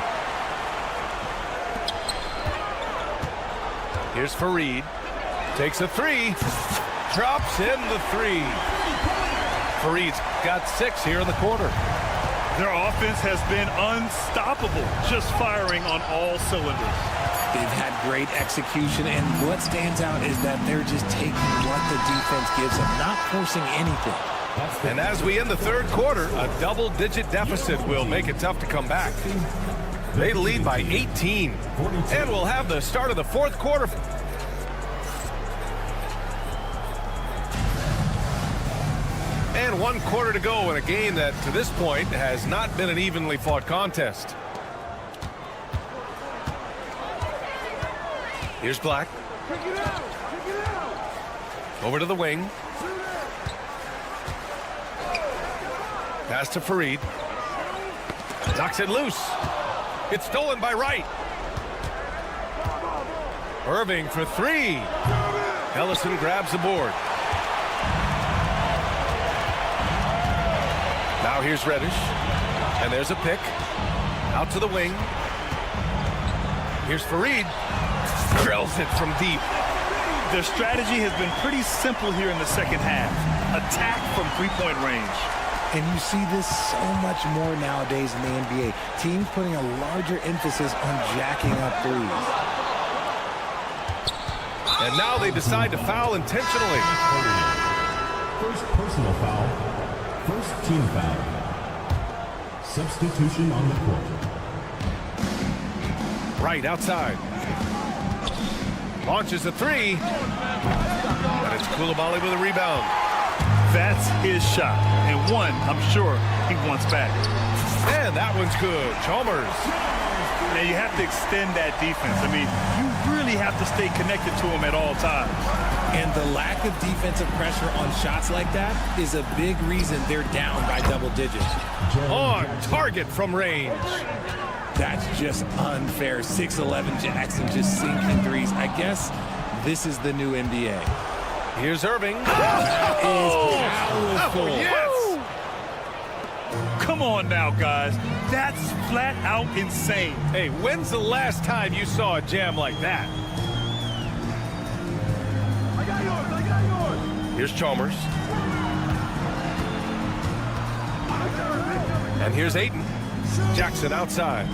Here's Fareed. Takes a 3. Drops in the 3. Fareed's got 6 here in the quarter. Their offense has been unstoppable, just firing on all cylinders. They've had great execution, and what stands out is that they're just taking what the defense gives them, not forcing anything. And as we end the third quarter, a double-digit deficit will make it tough to come back. They lead by 18, and we'll have the start of the fourth quarter. And 1 quarter to go in a game that, to this point, has not been an evenly fought contest. Here's Black. Over to the wing. Pass to Fareed. Knocks it loose. It's stolen by Wright. Irving for 3. Ellison grabs the board. Now here's Reddish. And there's a pick. Out to the wing. Here's Fareed. Drills it from deep. Their strategy has been pretty simple here in the second half. Attack from three-point range. And you see this so much more nowadays in the NBA. Teams putting a larger emphasis on jacking up threes. And now they decide to foul intentionally. First personal foul. First team foul. Substitution on the court. Right outside. Launches a 3. And it's Coulibaly with a rebound. That's his shot. And one, I'm sure, he wants back. And that one's good. Chalmers. Now you have to extend that defense. I mean, you really have to stay connected to him at all times. And the lack of defensive pressure on shots like that is a big reason they're down by double digits. On target from range. That's just unfair. 6'11" Jackson just sinking threes. I guess this is the new NBA. Here's Irving. That is powerful. Yes. come on now, guys. That's flat out insane. Hey, when's the last time you saw a jam like that? I got yours. Here's Chalmers. And here's Ayton. Jackson outside.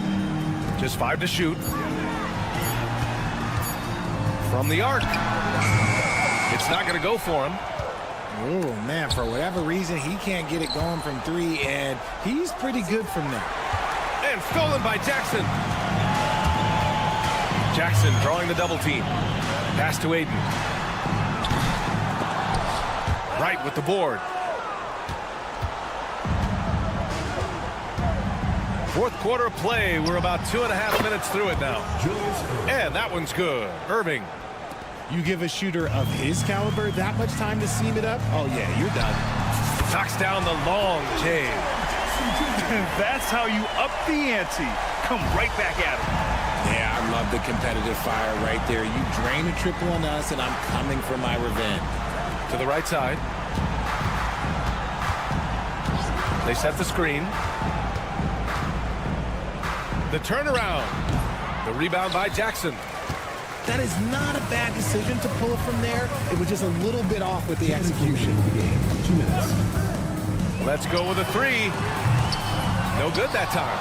Just 5 to shoot. From the arc. It's not going to go for him. Oh, man, for whatever reason, he can't get it going from 3, and he's pretty good from there. And stolen by Jackson. Jackson drawing the double team. Pass to Ayton. Right with the board. Fourth quarter of play. We're about 2.5 minutes through it now. And that one's good. Irving. You give a shooter of his caliber that much time to seam it up? Oh, yeah, you're done. Knocks down the long J. That's how you up the ante. Come right back at him. Yeah, I love the competitive fire right there. You drain a triple on us, and I'm coming for my revenge. To the right side. They set the screen. The turnaround. The rebound by Jackson. That is not a bad decision to pull from there. It was just a little bit off with the execution. 2 minutes. Let's go with a 3. No good that time.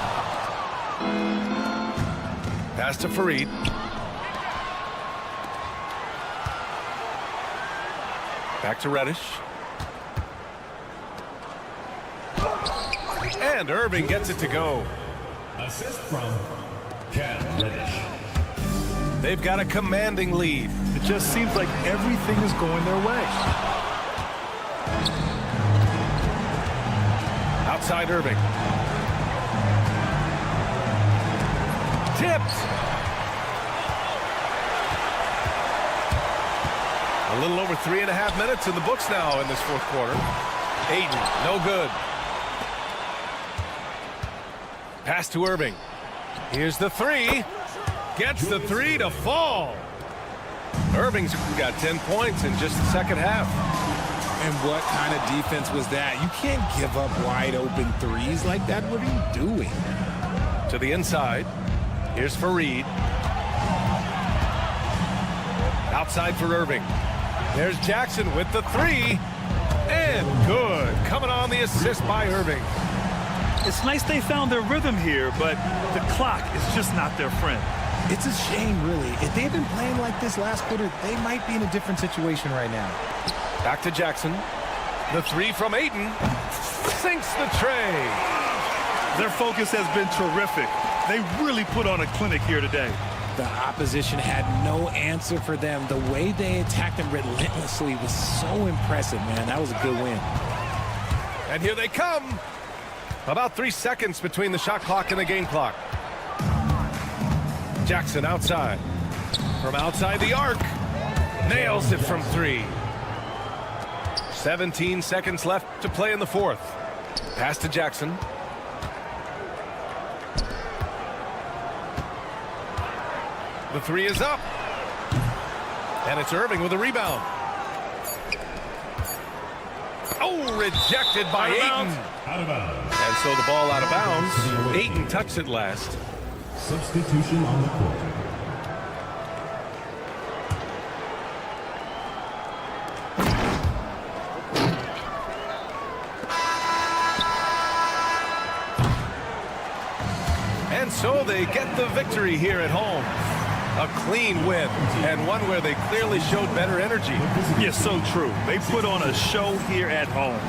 Pass to Fareed. Back to Reddish. And Irving gets it to go. Assist from Cam Reddish. They've got a commanding lead. It just seems like everything is going their way. Outside Irving. Tipped. A little over 3.5 minutes in the books now in this fourth quarter. Ayton, no good. Pass to Irving. Here's the 3. Gets the 3 to fall. Irving's got 10 points in just the second half. And what kind of defense was that? You can't give up wide open threes like that. What are you doing? To the inside. Here's Fareed. Outside for Irving. There's Jackson with the 3. And good. Coming on the assist by Irving. It's nice they found their rhythm here, but the clock is just not their friend. It's a shame, really. If they'd been playing like this last quarter, they might be in a different situation right now. Back to Jackson. The 3 from Ayton. Sinks the tray. Their focus has been terrific. They really put on a clinic here today. The opposition had no answer for them. The way they attacked them relentlessly was so impressive, man. That was a good win. And here they come. About 3 seconds between the shot clock and the game clock. Jackson outside. From outside the arc. Nails it from 3. 17 seconds left to play in the fourth. Pass to Jackson. The 3 is up. And it's Irving with a rebound. Oh, rejected by Ayton. Out of bounds. And so the ball out of bounds. Ayton touched it last. Substitution on the court. And so they get the victory here at home. A clean win, and one where they clearly showed better energy. Yes, so true. They put on a show here at home.